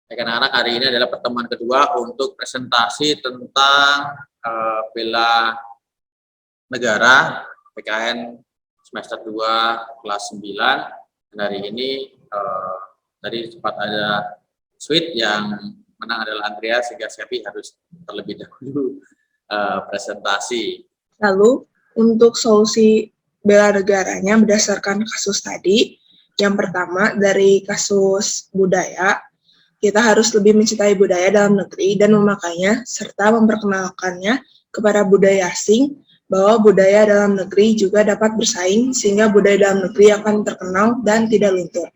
Anak-anak, hari ini adalah pertemuan kedua untuk presentasi tentang bela negara PKN semester 2 kelas 9. Dan hari ini tadi sempat ada suite yang menang adalah Andrea, sehingga Sepi harus terlebih dahulu presentasi. Lalu untuk solusi bela negaranya berdasarkan kasus tadi, yang pertama dari kasus budaya, kita harus lebih mencintai budaya dalam negeri dan memakainya serta memperkenalkannya kepada budaya asing, bahwa budaya dalam negeri juga dapat bersaing sehingga budaya dalam negeri akan terkenal dan tidak luntur.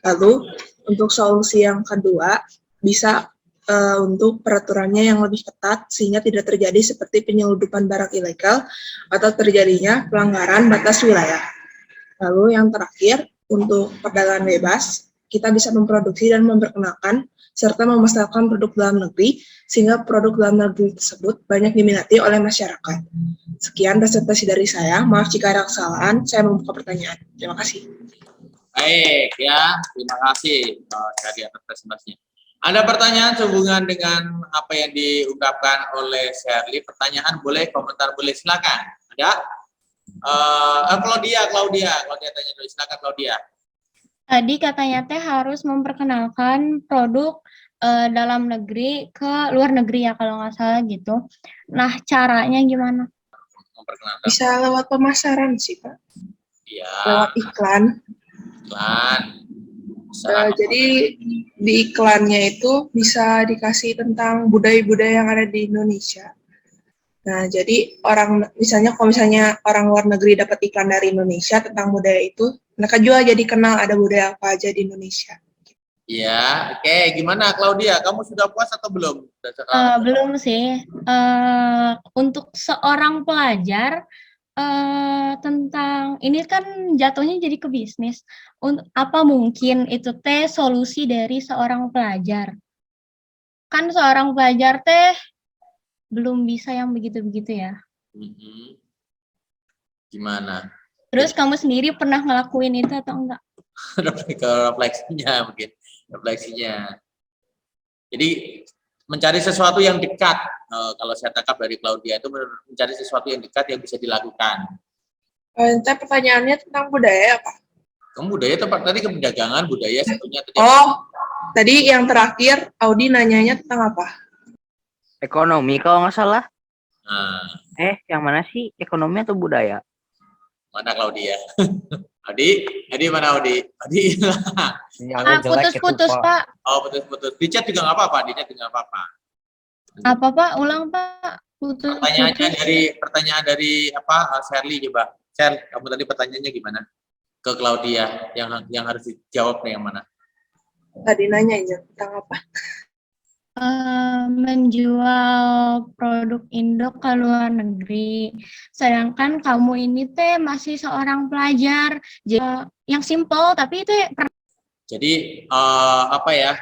Lalu untuk solusi yang kedua, bisa untuk peraturannya yang lebih ketat sehingga tidak terjadi seperti penyelundupan barang ilegal atau terjadinya pelanggaran batas wilayah. Lalu yang terakhir, untuk perdagangan bebas, kita bisa memproduksi dan memperkenalkan serta memasarkan produk dalam negeri sehingga produk dalam negeri tersebut banyak diminati oleh masyarakat. Sekian presentasi dari saya. Maaf jika ada kesalahan, saya membuka pertanyaan. Terima kasih. Baik ya, terima kasih dari atas presentasinya. Ada pertanyaan sehubungan dengan apa yang diungkapkan oleh Shirley? Pertanyaan boleh, komentar boleh, silakan. Ada? Claudia tanya dulu, silakan Claudia. Tadi katanya teh harus memperkenalkan produk dalam negeri ke luar negeri ya kalau nggak salah gitu. Nah caranya gimana? Memperkenalkan. Bisa lewat pemasaran sih Pak. Iya. Lewat iklan. Jadi di iklannya itu bisa dikasih tentang budaya-budaya yang ada di Indonesia. Nah, jadi misalnya orang luar negeri dapat iklan dari Indonesia tentang budaya itu, mereka juga jadi kenal ada budaya apa aja di Indonesia. Iya, oke. Gimana Claudia? Kamu sudah puas atau belum? Belum sih. Untuk seorang pelajar, tentang ini kan jatuhnya jadi ke bisnis. Apa mungkin itu teh solusi dari seorang pelajar? Kan seorang pelajar teh belum bisa yang begitu-begitu ya. Gimana? Terus kamu sendiri pernah ngelakuin itu atau enggak? Refleksinya mungkin. Refleksinya. Jadi mencari sesuatu yang dekat. Kalau saya tangkap dari Claudia itu mencari sesuatu yang dekat yang bisa dilakukan. Pertanyaannya tentang budaya apa? Kamu budaya tempat tadi keperdagangan budaya satunya tadi. Tadi yang terakhir Audi nanyanya tentang apa? Ekonomi kalau nggak salah. Nah. Yang mana sih? Ekonomi atau budaya? Mana Claudia? Audi mana Audi? Putus-putus Pak. Oh putus-putus. Di chat juga nggak apa-apa. Apa Pak? Ulang Pak. Putus. Pertanyaan dari apa? Shirley coba. Shirley, kamu tadi pertanyaannya gimana? Ke Claudia yang harus dijawab nih yang mana? Tadi nanyanya tentang apa? Menjual produk Indo ke luar negeri. Sedangkan kamu ini teh masih seorang pelajar. Yang simple tapi itu Jadi apa ya?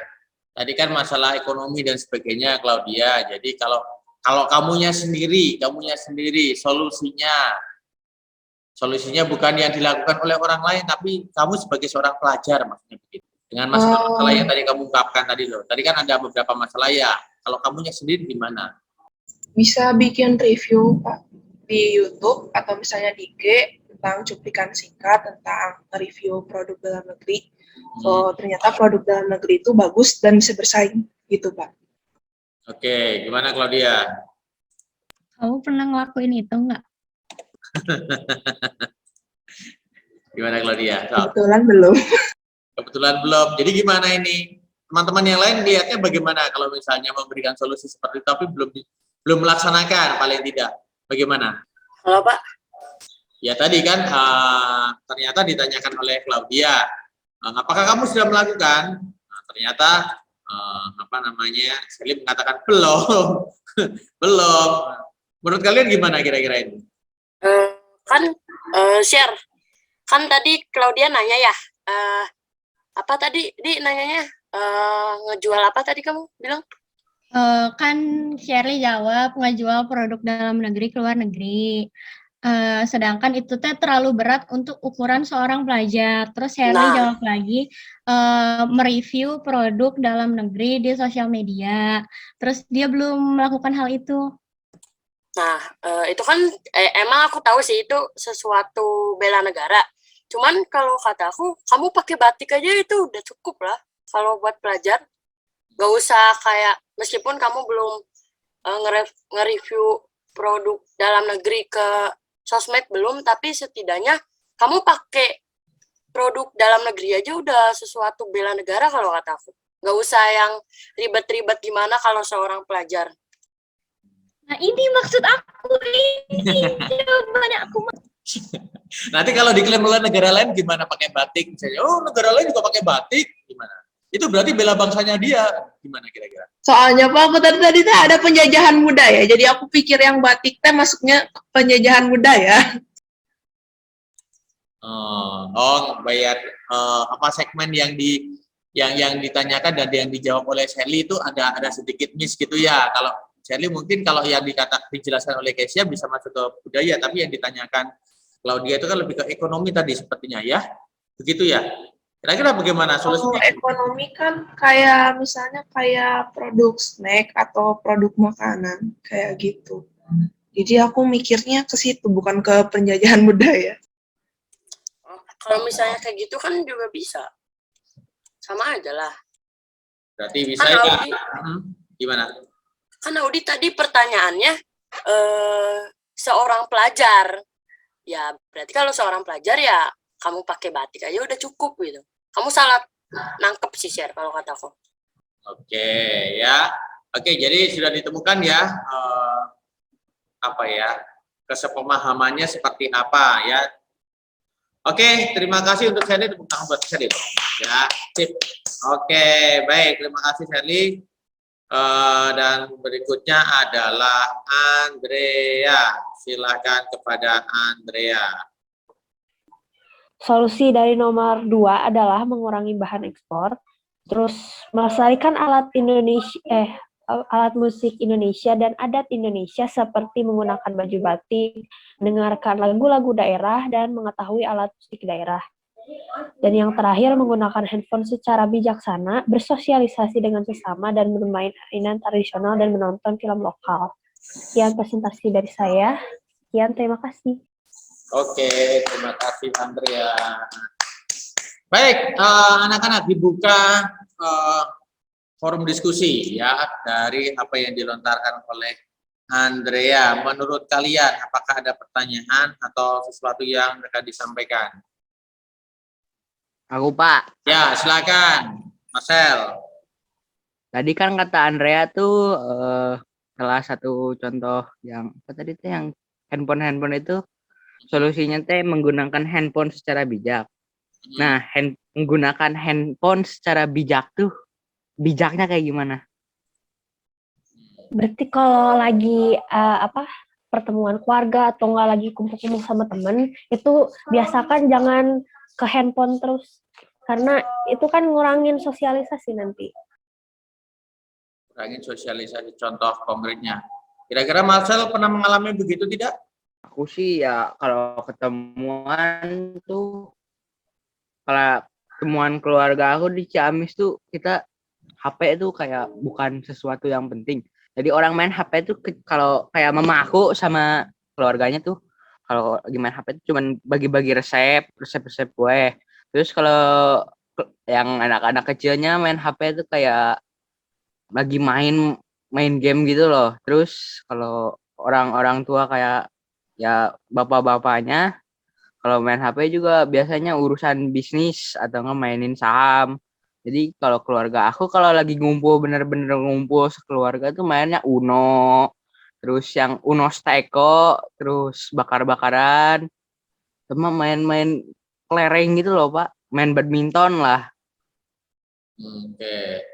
Tadi kan masalah ekonomi dan sebagainya Claudia. Jadi kalau kamunya sendiri solusinya bukan yang dilakukan oleh orang lain, tapi kamu sebagai seorang pelajar maksudnya begitu. Dengan masalah yang tadi kamu ungkapkan tadi loh. Tadi kan ada beberapa masalah ya. Kalau kamunya sendiri gimana? Bisa bikin review Pak di YouTube atau misalnya di IG tentang cuplikan singkat tentang review produk dalam negeri. Ternyata produk dalam negeri itu bagus dan bisa bersaing gitu Pak. Oke, gimana Claudia? Kamu pernah ngelakuin itu enggak? Gimana Claudia? Kebetulan belum. Jadi gimana ini? Teman-teman yang lain lihatnya bagaimana kalau misalnya memberikan solusi seperti itu tapi belum melaksanakan paling tidak. Bagaimana? Halo Pak. Ya tadi kan ternyata ditanyakan oleh Claudia, apakah kamu sudah melakukan? Ternyata Selim mengatakan belum. Belum. Menurut kalian gimana kira-kira ini? Share. Kan tadi Claudia nanya ya, apa tadi nanyanya ngejual apa tadi kamu bilang? Kan Shirley jawab ngejual produk dalam negeri ke luar negeri. Sedangkan itu teh terlalu berat untuk ukuran seorang pelajar. Terus Shirley Nah. jawab lagi, mereview produk dalam negeri di sosial media. Terus dia belum melakukan hal itu. Nah, itu kan emang aku tahu sih itu sesuatu bela negara. Cuman kalau kata aku, kamu pakai batik aja itu udah cukup lah. Kalau buat pelajar, gak usah kayak meskipun kamu belum nge-review produk dalam negeri ke sosmed belum, tapi setidaknya kamu pakai produk dalam negeri aja udah sesuatu bela negara kalau kata aku. Gak usah yang ribet-ribet gimana kalau seorang pelajar. Nah, ini maksud aku, ini jawabannya aku. Nanti kalau diklaim oleh negara lain gimana pakai batik? Misalnya, oh negara lain juga pakai batik, gimana? Itu berarti bela bangsanya dia, gimana kira-kira? Soalnya Pak, aku tadi teh ada penjajahan budaya, jadi aku pikir yang batik teh masuknya penjajahan budaya. Bayar apa segmen yang ditanyakan dan yang dijawab oleh Shelly itu ada sedikit miss gitu ya. Kalau Shelly mungkin kalau yang dijelaskan oleh Kesia bisa masuk ke budaya, tapi yang ditanyakan Claudia itu kan lebih ke ekonomi tadi sepertinya ya. Begitu ya. Kira-kira bagaimana solusinya? Ekonomi kan kayak misalnya kayak produk snack atau produk makanan kayak gitu. Jadi aku mikirnya ke situ bukan ke penjajahan budaya. Kalau misalnya kayak gitu kan juga bisa. Sama aja lah. Berarti bisa Kan ya. Audi, Gimana? kan Audi tadi pertanyaannya seorang pelajar. Ya berarti kalau seorang pelajar ya kamu pakai batik aja udah cukup gitu. Kamu salah nangkep sih share kalau kata aku. Oke ya. Oke, jadi sudah ditemukan ya kesepemahamannya seperti apa ya. Oke, terima kasih untuk Shelly, tepuk tangan buat Shelly. Ya, sip. Oke, baik, terima kasih Shelly. Dan berikutnya adalah Andrea. Silakan kepada Andrea. Solusi dari nomor 2 adalah mengurangi bahan ekspor, terus melestarikan alat musik Indonesia dan adat Indonesia seperti menggunakan baju batik, mendengarkan lagu-lagu daerah, dan mengetahui alat musik daerah. Dan yang terakhir, menggunakan handphone secara bijaksana, bersosialisasi dengan sesama, dan bermain permainan tradisional dan menonton film lokal. Sekian presentasi dari saya. Sekian, terima kasih. Oke, terima kasih Andrea. Baik, anak-anak dibuka forum diskusi ya dari apa yang dilontarkan oleh Andrea. Menurut kalian, apakah ada pertanyaan atau sesuatu yang akan disampaikan? Aku Pak. Ya, silakan, Marcel. Tadi kan kata Andrea tuh salah satu contoh yang apa tadi tuh yang handphone itu solusinya teh menggunakan handphone secara bijak. Nah, menggunakan handphone secara bijak tuh bijaknya kayak gimana? Berarti kalau lagi pertemuan keluarga atau nggak lagi kumpul-kumpul sama temen, itu biasakan jangan ke handphone terus. Karena itu kan ngurangin sosialisasi nanti. Ngurangin sosialisasi, contoh konkretnya. Kira-kira Marcel pernah mengalami begitu tidak? Aku sih ya kalau ketemuan tuh, kalau ketemuan keluarga aku di Ciamis tuh kita HP itu kayak bukan sesuatu yang penting. Jadi orang main HP itu kalau kayak mama aku sama keluarganya tuh kalau lagi main HP itu cuman bagi-bagi resep kue. Terus kalau yang anak-anak kecilnya main HP itu kayak lagi main game gitu loh. Terus kalau orang-orang tua kayak ya bapak-bapaknya kalau main HP juga biasanya urusan bisnis atau nggak mainin saham. Jadi kalau keluarga aku kalau lagi ngumpul bener-bener ngumpul sekeluarga tuh mainnya Uno, terus yang Uno Steko, terus bakar-bakaran, sama main-main kelereng gitu loh Pak, main badminton lah. Oke.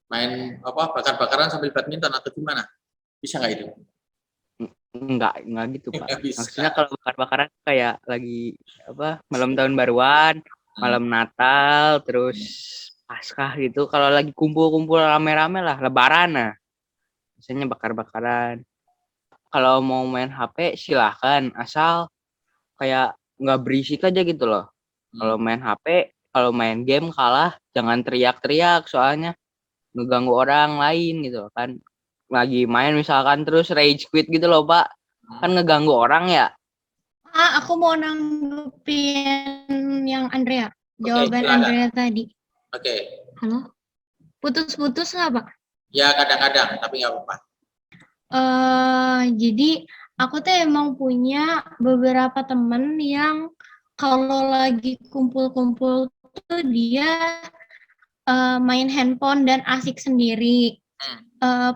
Main apa bakar-bakaran sambil badminton atau gimana? Bisa nggak itu? Enggak gitu Pak. Bisa. Maksudnya kalau bakar-bakaran kayak lagi apa malam tahun baruan, malam Natal, terus Paskah gitu. Kalau lagi kumpul-kumpul rame-rame lah, Lebaran nah. Biasanya bakar-bakaran. kalau mau main HP silahkan, asal kayak nggak berisik aja gitu loh. Kalau main HP, kalau main game kalah, jangan teriak-teriak soalnya ngeganggu orang lain gitu kan. Lagi main misalkan terus rage quit gitu loh Pak, kan ngeganggu orang ya. Aku mau nanggepin yang Andrea, Oke, jawaban silakan. Andrea tadi. Oke. Halo? Putus-putus nggak, Pak? Ya kadang-kadang, tapi nggak apa-apa. Jadi aku tuh emang punya beberapa temen yang kalau lagi kumpul-kumpul tuh dia main handphone dan asik sendiri.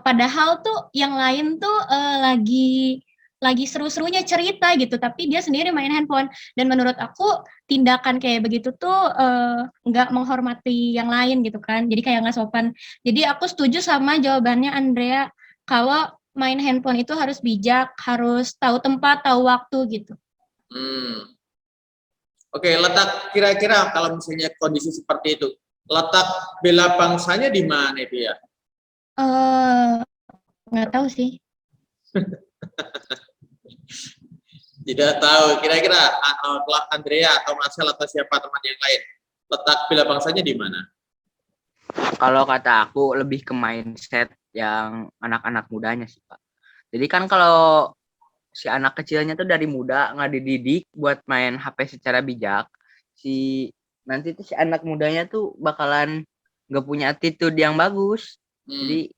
Padahal tuh yang lain tuh lagi seru-serunya cerita gitu, tapi dia sendiri main handphone. Dan menurut aku tindakan kayak begitu tuh nggak menghormati yang lain gitu kan. Jadi kayak nggak sopan. Jadi aku setuju sama jawabannya Andrea kalau main handphone itu harus bijak, harus tahu tempat, tahu waktu gitu. Oke, letak kira-kira kalau misalnya kondisi seperti itu, letak bela bangsanya di mana itu ya? Nggak tahu sih. Tidak tahu. Kira-kira Andrea atau Marcel atau siapa teman yang lain, letak bela bangsanya di mana? Kalau kata aku lebih ke mindset yang anak-anak mudanya sih Pak. Jadi kan kalau si anak kecilnya tuh dari muda nggak dididik buat main HP secara bijak, nanti tuh si anak mudanya tuh bakalan nggak punya attitude yang bagus. Jadi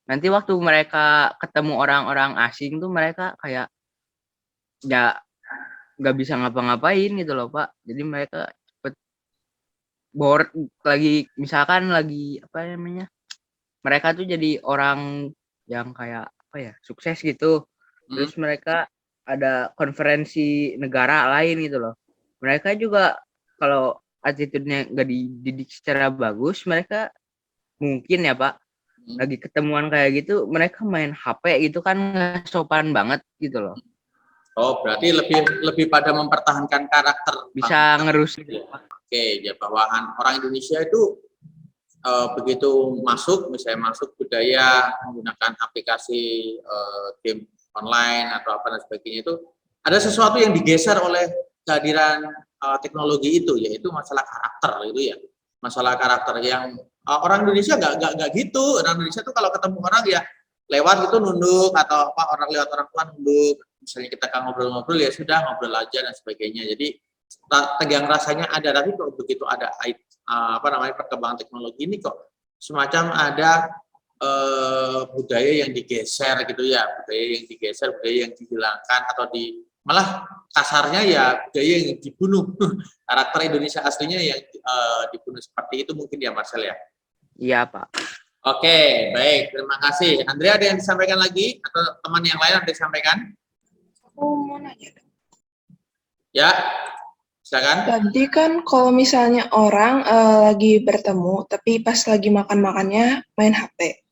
nanti waktu mereka ketemu orang-orang asing tuh mereka kayak ya nggak bisa ngapa-ngapain gitu loh Pak. Jadi mereka cepet bored lagi, misalkan lagi apa namanya, mereka tuh jadi orang yang kayak apa ya, sukses gitu. Terus mereka ada konferensi negara lain gitu loh. Mereka juga kalau attitude-nya nggak dididik secara bagus, mereka mungkin ya Pak, lagi ketemuan kayak gitu, mereka main HP gitu kan nggak sopan banget gitu loh. Oh, berarti lebih pada mempertahankan karakter. Bisa ngerusak. Oke, ya bahwa orang Indonesia itu begitu misalnya masuk budaya menggunakan aplikasi game online atau apa dan sebagainya, itu ada sesuatu yang digeser oleh kehadiran teknologi itu, yaitu masalah karakter itu ya, masalah karakter yang orang Indonesia nggak gitu. Orang Indonesia tuh kalau ketemu orang ya lewat itu nunduk, atau apa orang lewat orang tua nunduk, misalnya kita kan ngobrol-ngobrol ya sudah ngobrol aja dan sebagainya. Jadi tegang rasanya ada, tapi kok begitu ada perkembangan teknologi ini kok semacam ada budaya yang digeser gitu ya, budaya yang dihilangkan atau malah kasarnya ya budaya yang dibunuh. Karakter Indonesia aslinya yang dibunuh seperti itu mungkin ya Marcel ya. Iya Pak. Oke, baik, terima kasih. Andrea ada yang disampaikan lagi atau teman yang lain ada yang disampaikan? Aku mau nanya. Ya, silakan. Tadi kan kalau misalnya orang lagi bertemu, tapi pas lagi makan-makannya main HP.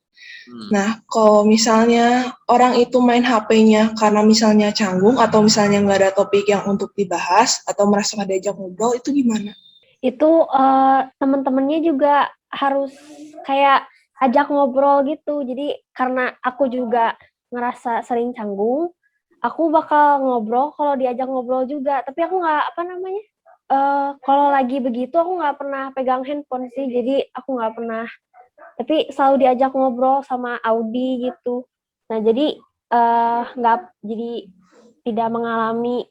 Nah, kalau misalnya orang itu main HP-nya karena misalnya canggung atau misalnya nggak ada topik yang untuk dibahas atau merasa nggak diajak ngobrol, itu gimana? Itu teman-temannya juga harus kayak ajak ngobrol gitu. Jadi karena aku juga ngerasa sering canggung, aku bakal ngobrol kalau diajak ngobrol juga. Tapi aku nggak kalau lagi begitu aku nggak pernah pegang handphone sih. Jadi aku nggak pernah. Tapi selalu diajak ngobrol sama Audi gitu. Nah jadi tidak mengalami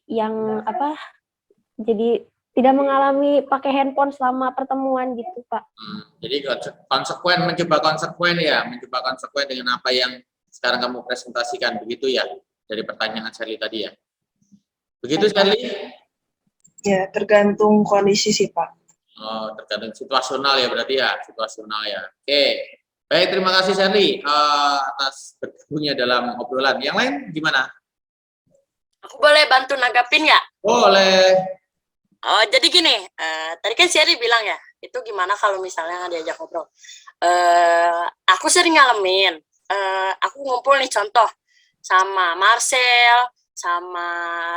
tidak mengalami pakai handphone selama pertemuan gitu Pak. Jadi mencoba konsekuen dengan apa yang sekarang kamu presentasikan, begitu ya, dari pertanyaan Sherly tadi ya. Begitu Sherly? Ya, tergantung kondisi sih Pak. Oh, tergantung situasional ya berarti ya, situasional ya. Oke, baik, terima kasih Sherly atas bergabungnya dalam obrolan. Yang lain gimana? Aku boleh bantu nanggapin ya? Boleh. Oh, jadi gini, tadi kan Sherly bilang ya, itu gimana kalau misalnya diajak ngobrol. Aku sering ngalamin, aku ngumpul nih contoh, sama Marcel, sama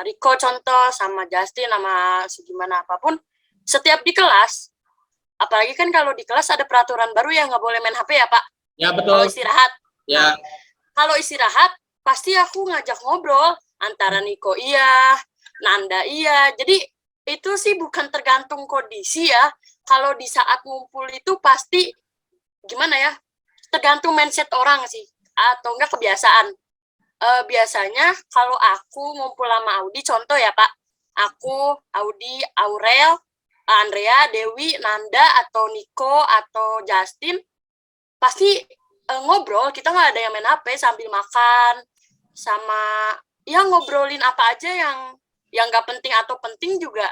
Rico contoh, sama Justin, sama segimana apapun, setiap di kelas, apalagi kan kalau di kelas ada peraturan baru ya nggak boleh main HP ya Pak? Ya betul. Kalau istirahat. Ya. Nah, kalau istirahat, pasti aku ngajak ngobrol antara Niko iya, Nanda iya. Jadi itu sih bukan tergantung kondisi ya. Kalau di saat ngumpul itu pasti gimana ya? Tergantung mindset orang sih atau enggak kebiasaan. Biasanya kalau aku ngumpul sama Audi, contoh ya Pak, aku, Audi, Aurel, Andrea, Dewi, Nanda, atau Niko, atau Justin, pasti ngobrol, kita nggak ada yang main HP sambil makan, sama ya ngobrolin apa aja yang nggak penting atau penting juga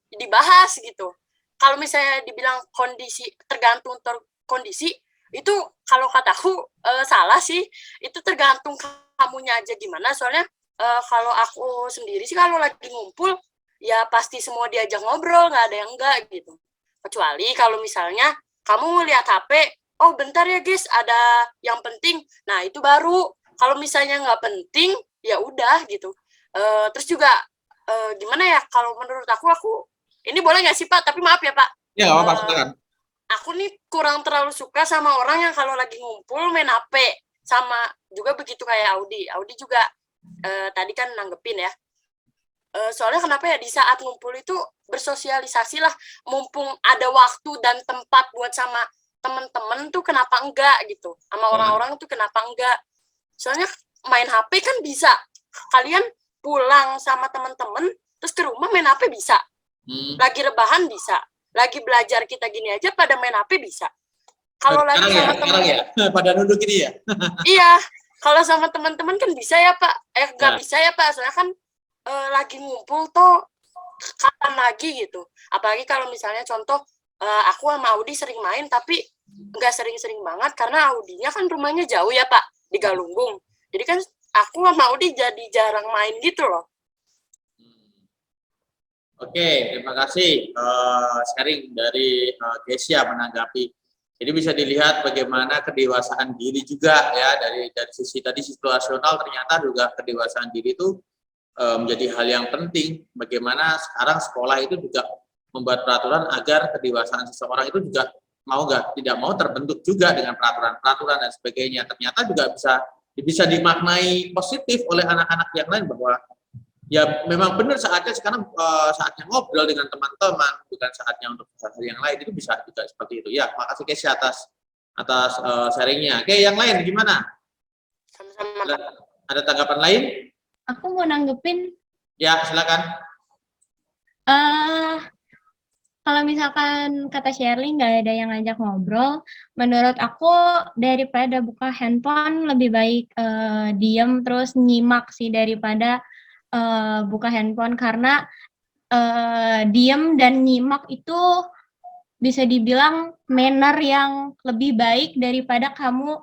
dibahas gitu. Kalau misalnya dibilang kondisi, tergantung kondisi, itu kalau kataku salah sih, itu tergantung kamunya aja gimana, soalnya kalau aku sendiri sih kalau lagi ngumpul, ya pasti semua diajak ngobrol, nggak ada yang enggak gitu. Kecuali kalau misalnya kamu lihat HP, oh bentar ya guys, ada yang penting, nah itu baru. Kalau misalnya nggak penting, ya udah gitu. Terus juga gimana ya, kalau menurut aku ini boleh nggak sih Pak, tapi maaf ya Pak, Ya, nggak apa-apa, silakan. aku nih kurang terlalu suka sama orang yang kalau lagi ngumpul main HP. Sama juga begitu kayak Audi. Audi juga tadi kan nanggepin ya. Soalnya kenapa ya, di saat ngumpul itu bersosialisasi lah. Mumpung ada waktu dan tempat buat sama temen-temen tuh kenapa enggak gitu. Sama orang-orang tuh kenapa enggak. Soalnya main HP kan bisa. Kalian pulang sama temen-temen, terus ke rumah main HP bisa. Lagi rebahan bisa. Lagi belajar kita gini aja pada main HP bisa. Kalau lagi sama sekarang ya, pada nunduk gini ya. Iya, kalau sama teman-teman kan bisa ya Pak. Nggak bisa ya Pak, soalnya kan lagi ngumpul tuh kapan lagi gitu. Apalagi kalau misalnya contoh aku sama Audi sering main, tapi nggak sering-sering banget karena Audinya kan rumahnya jauh ya Pak, di Galunggung. Jadi kan aku sama Audi jadi jarang main gitu loh. Oke, terima kasih sharing dari Kesia menanggapi. Jadi bisa dilihat bagaimana kedewasaan diri juga ya, dari sisi tadi situasional, ternyata juga kedewasaan diri itu menjadi hal yang penting. Bagaimana sekarang sekolah itu juga membuat peraturan agar kedewasaan seseorang itu juga tidak mau terbentuk juga dengan peraturan-peraturan dan sebagainya. Ternyata juga bisa dimaknai positif oleh anak-anak yang lain, bahwa ya memang benar saatnya sekarang saatnya ngobrol dengan teman-teman, bukan saatnya untuk hal yang lain. Itu bisa juga seperti itu ya. Makasih Kesia atas sharingnya. Oke, yang lain gimana? Sama-sama. Ada tanggapan lain? Aku mau nanggepin. Ya, silakan. Kalau misalkan kata Shirley nggak ada yang ngajak ngobrol, menurut aku daripada buka handphone lebih baik diem terus nyimak sih daripada buka handphone, karena diem dan nyimak itu bisa dibilang manner yang lebih baik daripada kamu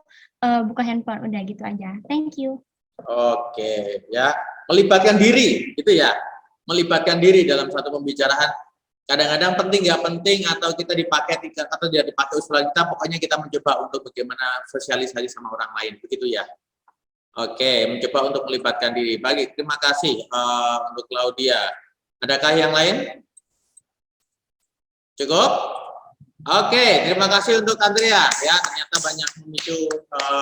buka handphone. Udah gitu aja. Thank you. Oke, ya. Melibatkan diri, gitu ya. Melibatkan diri dalam satu pembicaraan. Kadang-kadang penting nggak penting, atau kita dipakai atau tidak dipakai usulan kita, pokoknya kita mencoba untuk bagaimana sosialisasi sama orang lain, begitu ya. Oke, mencoba untuk melibatkan diri. Baik, terima kasih untuk Claudia. Adakah yang lain? Cukup? Oke, terima kasih untuk Andrea. Ya, ternyata banyak memicu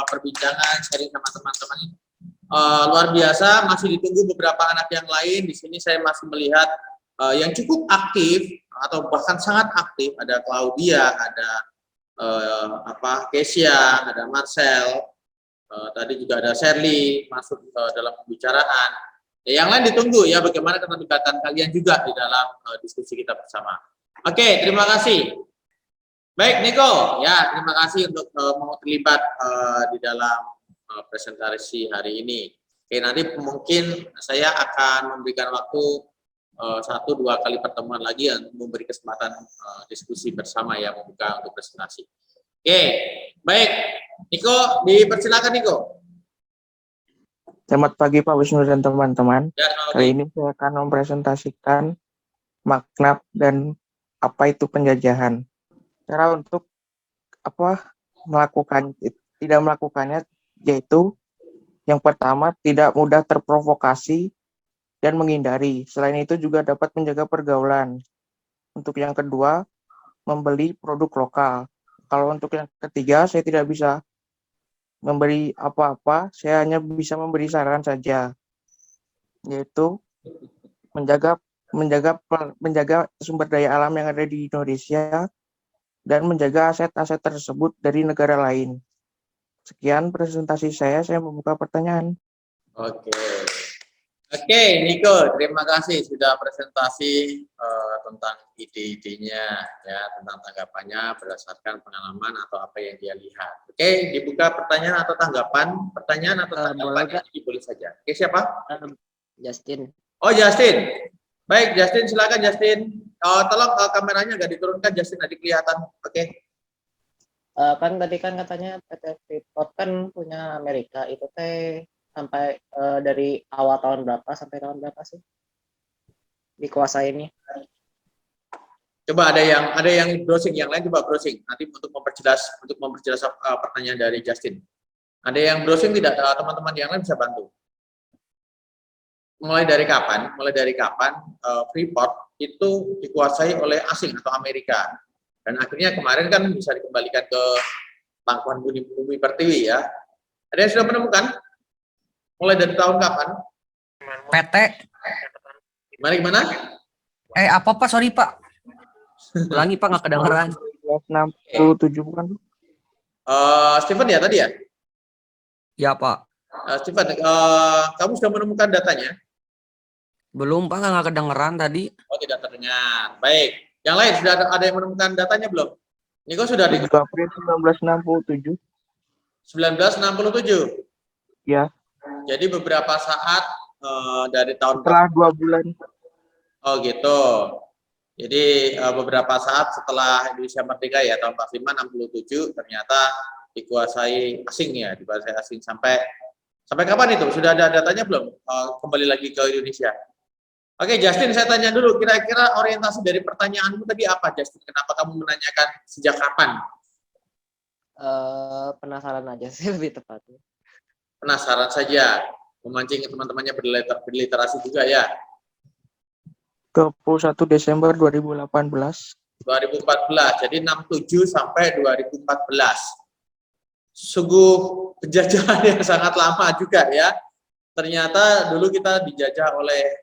perbincangan, sharing sama teman-teman. Luar biasa, masih ditunggu beberapa anak yang lain. Di sini saya masih melihat yang cukup aktif atau bahkan sangat aktif. Ada Claudia, ada Kesia, ada Marcel. Tadi juga ada Shirley masuk dalam pembicaraan. Ya, yang lain ditunggu ya, bagaimana keterlibatan kalian juga di dalam diskusi kita bersama. Oke, terima kasih. Baik, Niko, ya terima kasih untuk mau terlibat di dalam presentasi hari ini. Oke, nanti mungkin saya akan memberikan waktu 1-2 kali pertemuan lagi untuk memberi kesempatan diskusi bersama ya, membuka untuk presentasi. Oke, baik, Niko, dipersilakan Niko. Selamat pagi Pak Wisnu dan teman-teman. Ya, kali ini saya akan mempresentasikan makna dan apa itu penjajahan. Cara untuk tidak melakukannya, yaitu yang pertama, tidak mudah terprovokasi dan menghindari. Selain itu juga dapat menjaga pergaulan. Untuk yang kedua, membeli produk lokal. Kalau untuk yang ketiga, saya tidak bisa memberi apa-apa, saya hanya bisa memberi saran saja, yaitu menjaga sumber daya alam yang ada di Indonesia dan menjaga aset-aset tersebut dari negara lain. Sekian presentasi saya membuka pertanyaan. Oke. Oke, Niko, terima kasih sudah presentasi tentang ide-idenya, ya, tentang tanggapannya berdasarkan pengalaman atau apa yang dia lihat. Oke, dibuka pertanyaan atau tanggapan, Boleh, Kak? boleh saja. Oke, siapa? Justin. Oh, Justin. Baik, Justin, silakan Justin. Tolong kameranya nggak diturunkan, Justin, tadi kelihatan. Oke. Kan tadi kan katanya PT Freeport kan punya Amerika, itu teh sampai dari awal tahun berapa sampai tahun berapa sih dikuasainnya? Coba ada yang browsing, yang lain coba browsing. Nanti untuk memperjelas pertanyaan dari Justin. Ada yang browsing tidak? Teman-teman yang lain bisa bantu. Mulai dari kapan Freeport itu dikuasai oleh asing atau Amerika? Dan akhirnya kemarin kan bisa dikembalikan ke pangkuan bumi pertiwi, ya. Ada yang sudah menemukan? Mulai dari tahun kapan? PT. Gimana? Apa Pak? Sorry Pak. Ulangi Pak, nggak kedengeran. 1967 bukan? Steven ya tadi ya? Ya Pak. Steven, kamu sudah menemukan datanya? Belum Pak, nggak kedengeran tadi. Oh, tidak terdengar. Baik. Yang lain sudah ada yang menemukan datanya belum? Niko sudah di 3 April 1967. 1967. Ya. Jadi beberapa saat dari tahun Setelah 2 bulan. Oh gitu. Jadi beberapa saat setelah Indonesia merdeka ya tahun 45 67 ternyata dikuasai asing sampai kapan itu? Sudah ada datanya belum? Kembali lagi ke Indonesia. Oke, Justin, saya tanya dulu, kira-kira orientasi dari pertanyaanmu tadi apa, Justin? Kenapa kamu menanyakan sejak kapan? Penasaran aja sih lebih tepatnya. Penasaran saja, memancing teman-temannya berliterasi juga ya. 21 Desember 2018. 2014, jadi 67 sampai 2014. Sungguh penjajahan yang sangat lama juga ya. Ternyata dulu kita dijajah oleh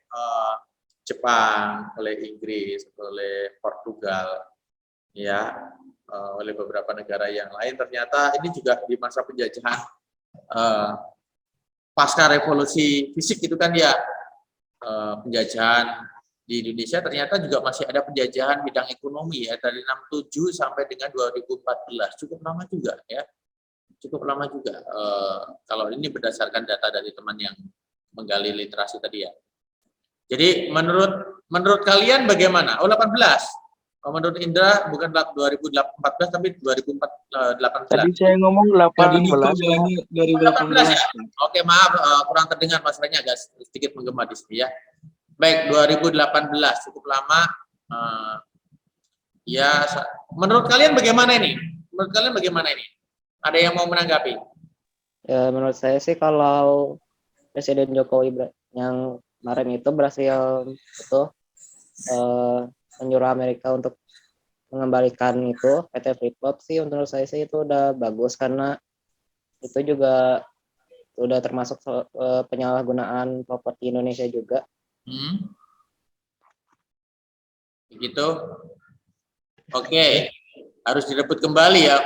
Jepang, oleh Inggris, oleh Portugal, ya, oleh beberapa negara yang lain. Ternyata ini juga di masa penjajahan pasca revolusi fisik itu kan ya, penjajahan di Indonesia ternyata juga masih ada penjajahan bidang ekonomi ya dari 67 sampai dengan 2014, cukup lama juga ya. Cukup lama juga kalau ini berdasarkan data dari teman yang menggali literasi tadi ya. Jadi menurut kalian bagaimana? Oh 18. Menurut Indra bukan 2014 tapi 2018. Tadi saya ngomong 18. 18 ya? Oke, maaf kurang terdengar masalahnya agak sedikit menggema di sini ya. Baik, 2018 cukup lama. Ya, menurut kalian bagaimana ini? Ada yang mau menanggapi? Ya, menurut saya sih kalau Presiden Jokowi yang kemarin itu berhasil menyuruh Amerika untuk mengembalikan itu PT Freeport sih, menurut saya sih itu udah bagus karena itu juga udah termasuk penyalahgunaan properti Indonesia juga. Begitu. Oke, harus direbut kembali ya.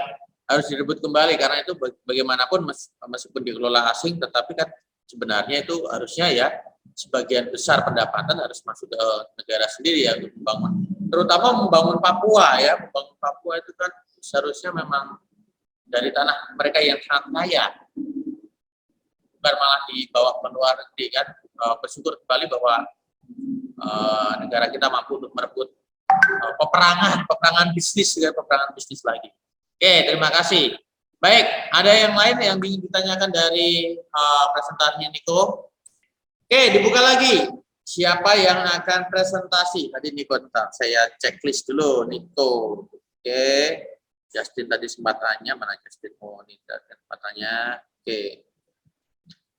Harus direbut kembali karena itu bagaimanapun meskipun dikelola asing, tetapi kan sebenarnya itu harusnya ya sebagian besar pendapatan harus masuk ke negara sendiri ya untuk membangun, terutama membangun Papua ya. Membangun Papua itu kan seharusnya memang dari tanah mereka yang sangat kaya, bukan malah di bawah luar negeri kan. Bersyukur kembali bahwa negara kita mampu untuk merebut peperangan bisnis lagi. Oke, terima kasih. Baik, ada yang lain yang ingin ditanyakan dari presentasinya Niko? Oke, dibuka lagi. Siapa yang akan presentasi? Tadi Niko, saya checklist dulu Niko. Oke, Justin tadi sempat tanya, mana Justin mau sempat tanya. Oke.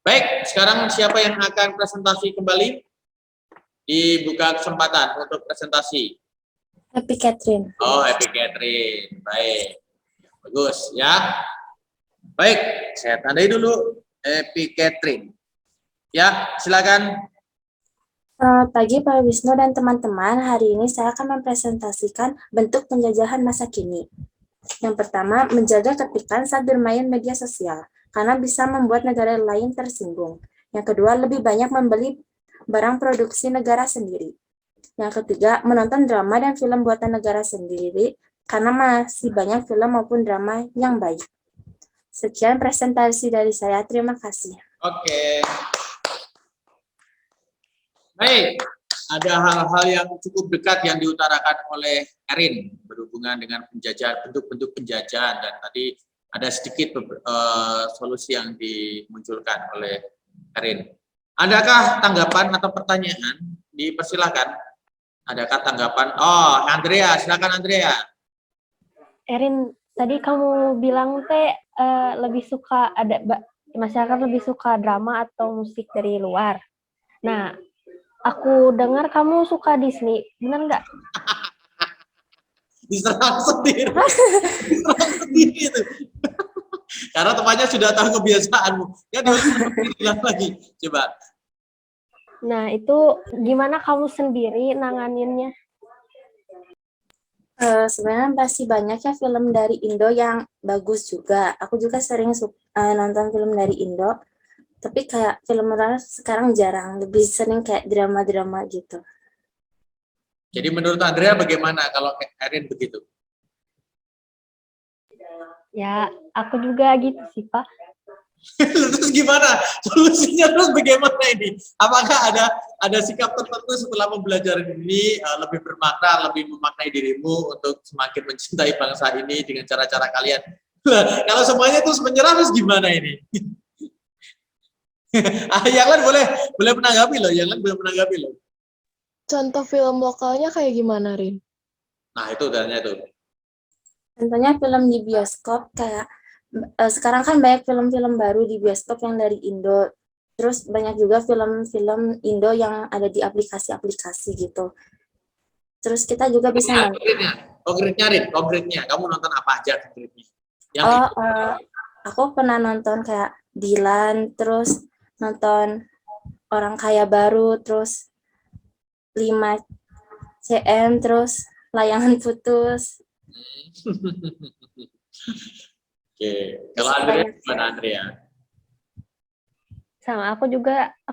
Baik, sekarang siapa yang akan presentasi kembali? Dibuka kesempatan untuk presentasi. Happy Catherine. Oh, Happy Catherine. Baik. Bagus ya. Baik, saya tandai dulu Epi Catherine. Ya, silakan. Selamat pagi Pak Wisnu dan teman-teman. Hari ini saya akan mempresentasikan bentuk penjajahan masa kini. Yang pertama, menjaga ketertiban saat bermain media sosial, karena bisa membuat negara lain tersinggung. Yang kedua, lebih banyak membeli barang produksi negara sendiri. Yang ketiga, menonton drama dan film buatan negara sendiri, karena masih banyak film maupun drama yang baik. Sekian presentasi dari saya. Terima kasih. Oke. Baik, ada hal-hal yang cukup dekat yang diutarakan oleh Erin berhubungan dengan penjajahan, bentuk-bentuk penjajahan, dan tadi ada sedikit solusi yang dimunculkan oleh Erin. Adakah tanggapan atau pertanyaan? Dipersilakan. Adakah tanggapan? Oh, Andrea, silakan Andrea. Erin, tadi kamu bilang lebih suka masyarakat lebih suka drama atau musik dari luar. Nah, aku dengar kamu suka Disney, benar nggak? Diserang sendiri. Diserang sendiri itu. Karena temannya sudah tahu kebiasaanmu. Ya, diulang lagi. Coba. Nah, itu gimana kamu sendiri nanganinnya? Sebenarnya masih banyak ya film dari Indo yang bagus juga. Aku juga sering nonton film dari Indo, tapi kayak film luar sekarang jarang, lebih sering kayak drama-drama gitu. Jadi menurut Andrea bagaimana kalau Erin begitu? Ya, aku juga gitu sih, Pak. Terus gimana? Solusinya terus bagaimana ini? Apakah ada sikap tertentu setelah mempelajari ini lebih bermakna, lebih memaknai dirimu untuk semakin mencintai bangsa ini dengan cara-cara kalian? Kalau semuanya terus menyerah, terus gimana ini? Yang lain boleh menanggapi loh, yang lain boleh menanggapi loh. Contoh film lokalnya kayak gimana, Rin? Nah, itu tanya itu. Contohnya film di bioskop kayak sekarang kan banyak film-film baru di bioskop yang dari Indo. Terus banyak juga film-film Indo yang ada di aplikasi-aplikasi gitu. Terus kita juga bisa nonton. Konkretnya, kamu nonton apa aja konkretnya? Aku pernah nonton kayak Dilan, terus nonton Orang Kaya Baru, terus 5 cm, terus Layangan Putus. Oke, kalau Andrea gimana Andrea? Sama aku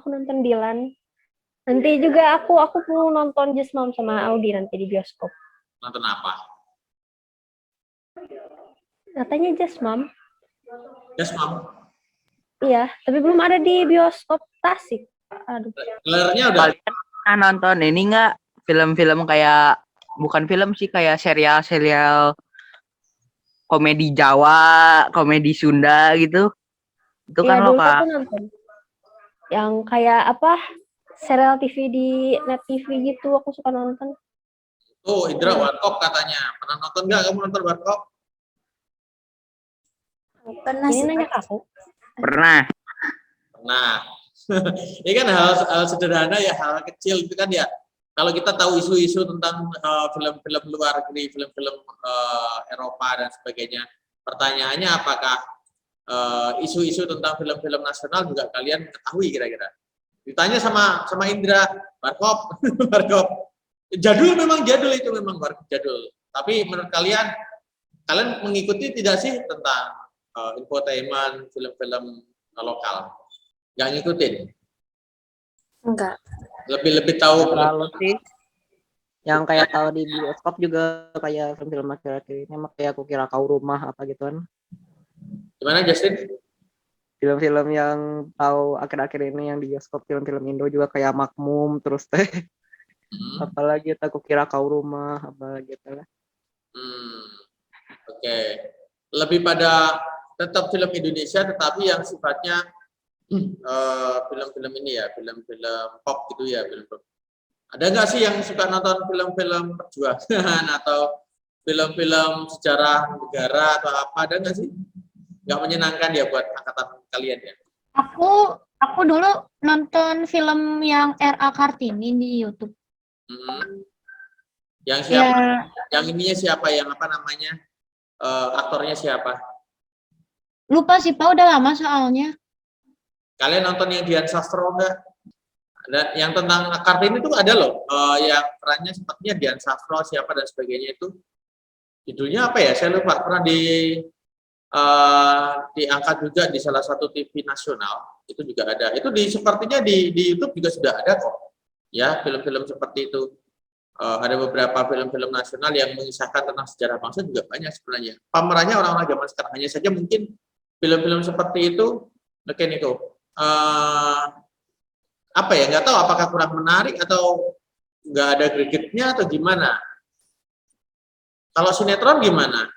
nonton Dilan. Nanti juga aku mau nonton Just Mom sama Audi nanti di bioskop. Nonton apa? Katanya Just Mom. Just Mom. Iya, tapi belum ada di bioskop Tasik. Aduh. Trailernya udah. Kalian nonton ini nggak film-film kayak, bukan film sih, kayak serial komedi Jawa, komedi Sunda gitu. Itu kan Iya, dulu lokal. aku nonton. Yang kayak apa? Serial TV di Net TV gitu aku suka nonton. Oh, Indra Warkop katanya. Pernah nonton nggak kamu nonton Warkop? Pernah Ini sih. nanya ke aku. Pernah. Nah, ini kan hal sederhana ya, hal kecil itu kan ya. Kalau kita tahu isu-isu tentang film-film luar negeri, film-film Eropa dan sebagainya, pertanyaannya apakah isu-isu tentang film-film nasional juga kalian ketahui kira-kira? Ditanya sama Indra, Warkop, Warkop. Jadul memang jadul itu memang Warkop jadul. Tapi menurut kalian mengikuti tidak sih tentang infotainment film-film lokal? Nggak ngikutin? Enggak. Lebih tahu Terlalu sih. Yang kayak tahu di bioskop juga kayak film-film akhir-akhir ini, kayak Aku Kira Kau Rumah apa gituan. Gimana Justin? Film-film yang tahu akhir-akhir ini yang di bioskop, film-film Indo juga kayak Makmum, terus apalagi Aku Kira Kau Rumah apa gitu lah. Oke. Lebih pada tetap film Indonesia tetapi yang sifatnya film-film ini ya, film-film pop gitu ya, film-film. Ada nggak sih yang suka nonton film-film perjuangan atau film-film sejarah negara atau apa? Ada nggak sih? Nggak menyenangkan ya buat angkatan kalian ya? Aku dulu nonton film yang R.A. Kartini di YouTube. Yang siapa? Ya, Yang ininya siapa? Yang apa namanya? Aktornya siapa? Lupa sih Pak, udah lama soalnya. Kalian nonton yang Dian Sastro enggak? Ada yang tentang Kartini itu ada loh, yang perannya sepertinya Dian Sastro siapa dan sebagainya itu. Judulnya apa ya? Saya lupa. Pernah diangkat juga di salah satu TV nasional. Itu juga ada. Itu sepertinya di YouTube juga sudah ada kok. Ya, film-film seperti itu. Ada beberapa film-film nasional yang mengisahkan tentang sejarah bangsa juga banyak sebenarnya. Pemerannya orang-orang zaman sekarang, hanya saja mungkin film-film seperti itu, mungkin itu apa ya, nggak tahu apakah kurang menarik atau nggak ada gregetnya atau gimana. Kalau sinetron gimana?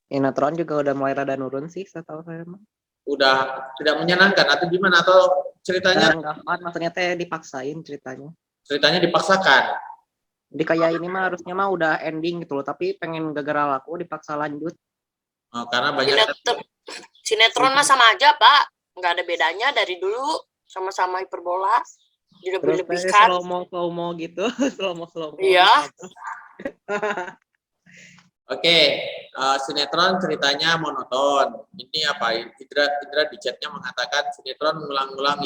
Sinetron juga udah mulai rada nurun sih, setahu saya mah. Udah tidak menyenangkan atau gimana, atau ceritanya? Enggak, maksudnya teh dipaksain ceritanya. Ceritanya dipaksakan. Jadi kayak ini mah harusnya mah udah ending gitu loh, tapi pengen gara-gara laku dipaksa lanjut. Karena banyak Sinetron mah sama aja Pak, nggak ada bedanya dari dulu, sama-sama hiperbola, Terus dilebih-lebihkan. slow-mo gitu, slow-mo. Iya. Oke, sinetron ceritanya monoton. Ini apa? Indra di chatnya mengatakan sinetron mengulang-ulang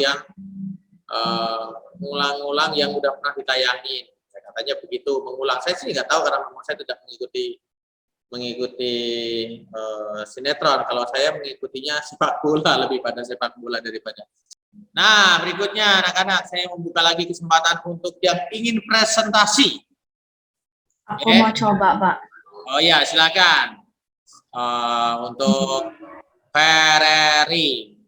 yang udah pernah ditayangin. Katanya begitu, mengulang. Saya sih nggak tahu karena memang saya tidak mengikuti sinetron. Kalau saya mengikutinya sepak bola, lebih pada sepak bola daripada. Nah, berikutnya anak-anak, saya membuka lagi kesempatan untuk yang ingin presentasi. Aku mau coba, Pak. Oh ya, silakan. Untuk Ferreri.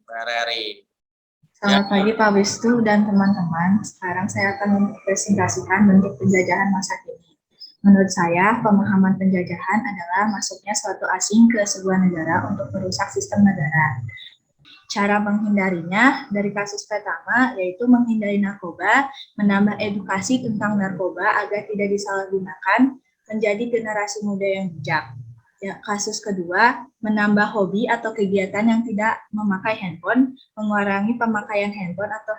Selamat pagi Pak Wisnu dan teman-teman. Sekarang saya akan mempresentasikan bentuk penjajahan masa kini. Menurut saya, pemahaman penjajahan adalah masuknya suatu asing ke sebuah negara untuk merusak sistem negara. Cara menghindarinya dari kasus pertama yaitu menghindari narkoba, menambah edukasi tentang narkoba agar tidak disalahgunakan, menjadi generasi muda yang bijak. Ya, kasus kedua, menambah hobi atau kegiatan yang tidak memakai handphone, mengurangi pemakaian handphone atau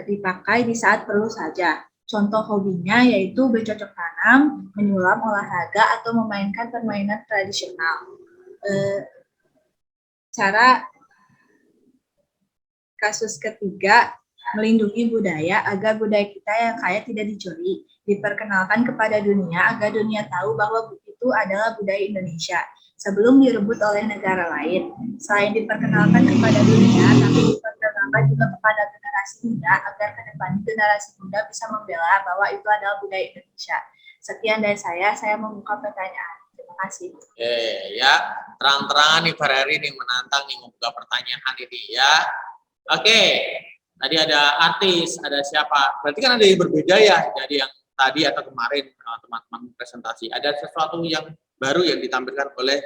dipakai di saat perlu saja. Contoh hobinya yaitu bercocok tanam, menyulam, olahraga, atau memainkan permainan tradisional. Kasus ketiga, melindungi budaya agar budaya kita yang kaya tidak dicuri, diperkenalkan kepada dunia agar dunia tahu bahwa itu adalah budaya Indonesia sebelum direbut oleh negara lain. Selain diperkenalkan kepada dunia, tapi diperkenalkan juga kepada generasi muda agar ke depan generasi muda bisa membela bahwa itu adalah budaya Indonesia. Sekian dari saya membuka pertanyaan. Terima kasih. Oke, ya, terang-terangan nih Ferrari nih menantang nih membuka pertanyaan ini ya. Oke, tadi ada artis, ada siapa? Berarti kan ada yang berbeda ya dari yang tadi atau kemarin teman-teman presentasi. Ada sesuatu yang baru yang ditampilkan oleh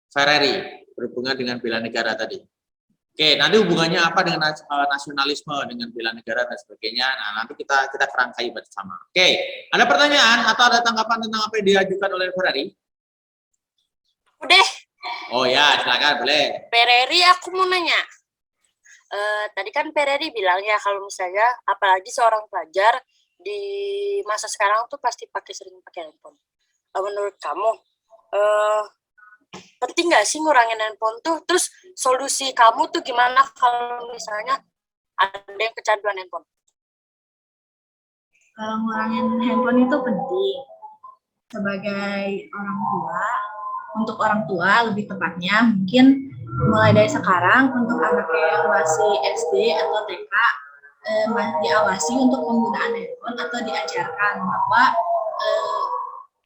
Ferrari berhubungan dengan bela negara tadi. Oke, nanti hubungannya apa dengan nasionalisme, dengan bela negara dan sebagainya. Nah, nanti kita kerangkai bersama. Oke, ada pertanyaan atau ada tanggapan tentang apa yang diajukan oleh Ferrari? Udah. Oh ya, silakan boleh. Ferrari, aku mau nanya. Tadi kan Ferrari bilang ya kalau misalnya apalagi seorang pelajar di masa sekarang tuh pasti sering pakai handphone. Menurut kamu penting nggak sih ngurangin handphone tuh? Terus solusi kamu tuh gimana kalau misalnya ada yang kecanduan handphone? Kalau ngurangin handphone itu penting. Sebagai orang tua, untuk orang tua lebih tepatnya mungkin mulai dari sekarang untuk anak yang masih SD atau TK diawasi untuk penggunaan handphone atau diajarkan bahwa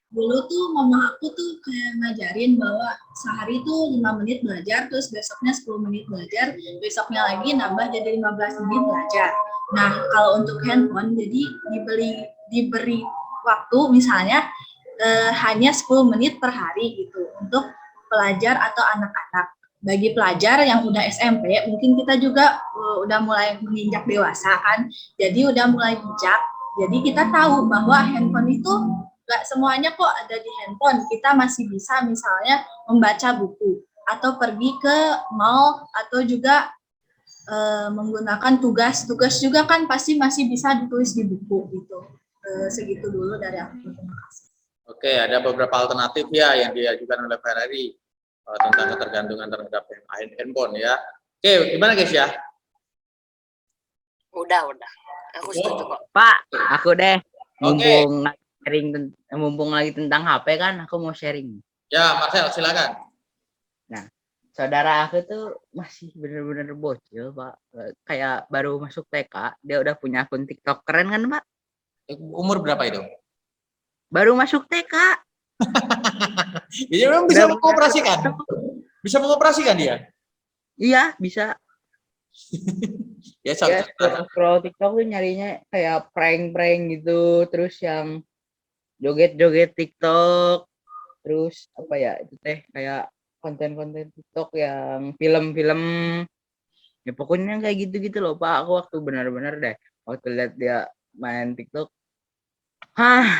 dulu tuh mama aku tuh kayak ngajarin bahwa sehari tuh 5 menit belajar, terus besoknya 10 menit belajar, besoknya lagi nambah jadi 15 menit belajar. Nah, kalau untuk handphone jadi diberi waktu misalnya hanya 10 menit per hari gitu untuk pelajar atau anak-anak. Bagi pelajar yang udah SMP, mungkin kita juga udah mulai menginjak dewasa kan, jadi udah mulai bijak. Jadi kita tahu bahwa handphone itu nggak semuanya kok ada di handphone. Kita masih bisa misalnya membaca buku atau pergi ke mall atau juga menggunakan tugas juga kan pasti masih bisa ditulis di buku gitu. Segitu dulu dari aku. Terima kasih. Oke, ada beberapa alternatif ya yang diajukan oleh Ferrari. tentang ketergantungan terhadap handphone ya. Oke, gimana guys ya? Udah. Aku setuju kok. Pak, aku deh. Oke. Mumpung lagi tentang HP kan, aku mau sharing. Ya, Marcel, silakan. Nah, saudara aku tuh masih bener-bener bocil, Pak. Kayak baru masuk TK, dia udah punya akun TikTok. Keren kan, Pak? Umur berapa itu? Baru masuk TK. Dia memang bisa mengoperasikan. Bisa mengoperasikan dia? Iya, bisa. Ya, Ya, scroll TikTok tuh nyarinya kayak prank-prank gitu, terus yang joget-joget TikTok, terus apa ya, itu teh kayak konten-konten TikTok yang film-film, ya pokoknya kayak gitu-gitu loh Pak. Aku waktu benar-benar deh, waktu lihat dia main TikTok,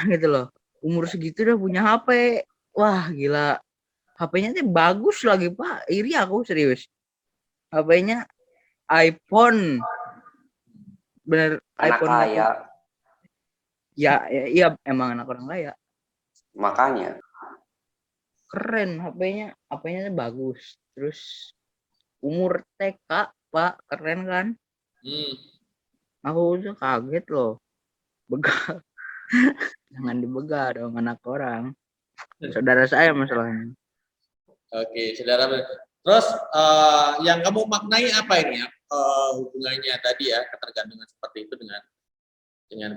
gitu loh, umur segitu udah punya HP, wah gila, HP-nya tuh bagus lagi Pak, iri aku serius, HP-nya iPhone, bener Anak iPhone kaya. ya, iya emang anak orang kaya. Makanya. Keren HP-nya tuh bagus. Terus umur TK, Pak, keren kan? Aku tuh kaget loh. Begal. Jangan dibegal dong anak orang. Saudara saya masalahnya. Oke, saudara. Terus yang kamu maknai apa ini ya? Hubungannya tadi ya, ketergantungan seperti itu dengan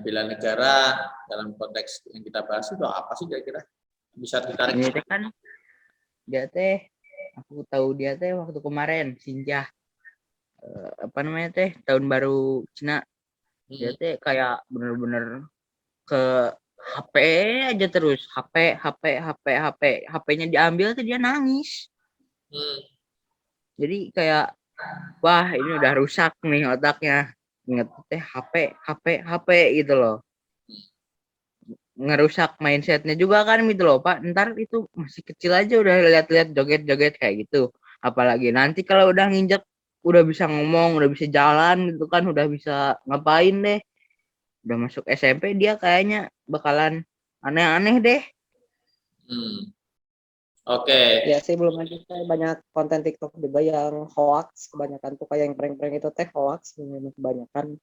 bela negara dalam konteks yang kita bahas itu apa sih kira-kira? Bisa ditarik? Ini kan dia teh, aku tahu dia teh waktu kemarin Sinjah, apa namanya teh, tahun baru Cina. Dia teh kayak bener-bener ke HP aja terus, HP-nya diambil tuh dia nangis. Jadi kayak, wah ini udah rusak nih otaknya, inget teh HP gitu loh, ngerusak mindsetnya juga kan gitu loh Pak. Ntar itu masih kecil aja udah lihat-lihat joget-joget kayak gitu, apalagi nanti kalau udah nginjek, udah bisa ngomong, udah bisa jalan gitu kan, udah bisa ngapain deh, udah masuk SMP dia kayaknya bakalan aneh-aneh deh. Oke. Ya sih, belum aja banyak konten TikTok juga yang hoax, kebanyakan tuh kayak yang prank-prank itu teh hoax kebanyakan.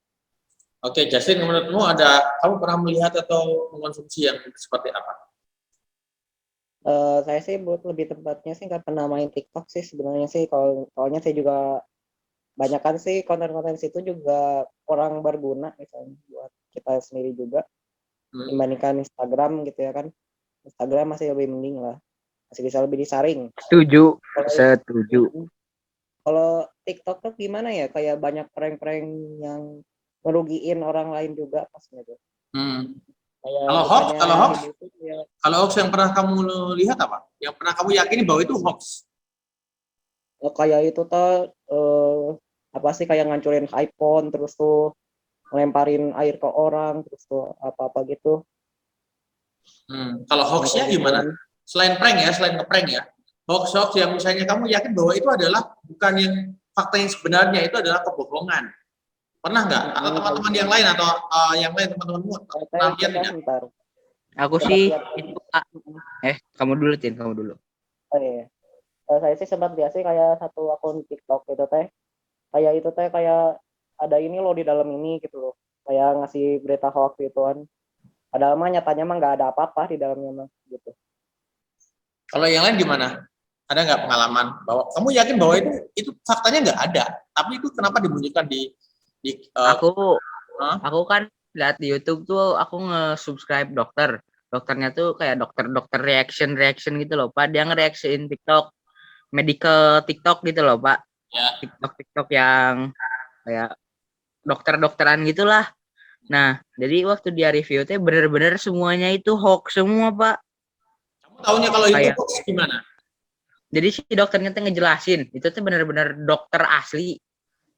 Oke, Justin, menurutmu kamu pernah melihat atau mengkonsumsi yang seperti apa? Saya sih buat lebih tepatnya sih nggak pernah main TikTok sih sebenarnya sih. Soalnya saya juga banyakkan sih konten-konten situ juga kurang berguna misalnya buat kita sendiri juga, dibandingkan Instagram gitu ya kan. Instagram masih lebih mending lah, masih bisa lebih disaring. Setuju. Kalau TikTok tuh gimana ya, kayak banyak prank-prank yang merugiin orang lain juga pasnya tuh. Kalau hoax yang pernah kamu lihat apa? Yang pernah kamu yakini bahwa itu hoax? Kayak itu tuh apa sih, kayak ngancurin iPhone terus tuh ngelemparin air ke orang terus tuh apa-apa gitu. Kalau hoaxnya gimana? Selain prank ya, selain ngeprank ya, hoax yang misalnya kamu yakin bahwa itu adalah bukan yang fakta yang sebenarnya, itu adalah kebohongan. Pernah nggak? Atau teman-teman yang lain atau yang lain teman-temanmu pernah lihat tidak? Aku sih itu Pak. Kamu dulu, Tin, kamu dulu. Oh iya. Saya sih sempat lihat sih kayak satu akun TikTok itu teh. Kayak itu teh kayak ada ini loh di dalam ini gitu loh. Kayak ngasih berita hoax gitu kan. Padahal mah nyatanya mah nggak ada apa-apa di dalamnya mah gitu. Kalau yang lain gimana? Ada nggak pengalaman bahwa kamu yakin bahwa itu faktanya nggak ada, tapi itu kenapa dimunculkan di aku kan lihat di YouTube tuh, aku nge-subscribe dokternya tuh kayak dokter reaction gitu loh Pak. Dia nge-reaction TikTok, medical TikTok gitu loh Pak. TikTok yang kayak dokteran gitulah. Nah, jadi waktu dia review tuh bener-bener semuanya itu hoax semua Pak. Kamu tahunya kalau itu hoax gimana? Jadi si dokternya tuh ngejelasin, itu tuh bener-bener dokter asli.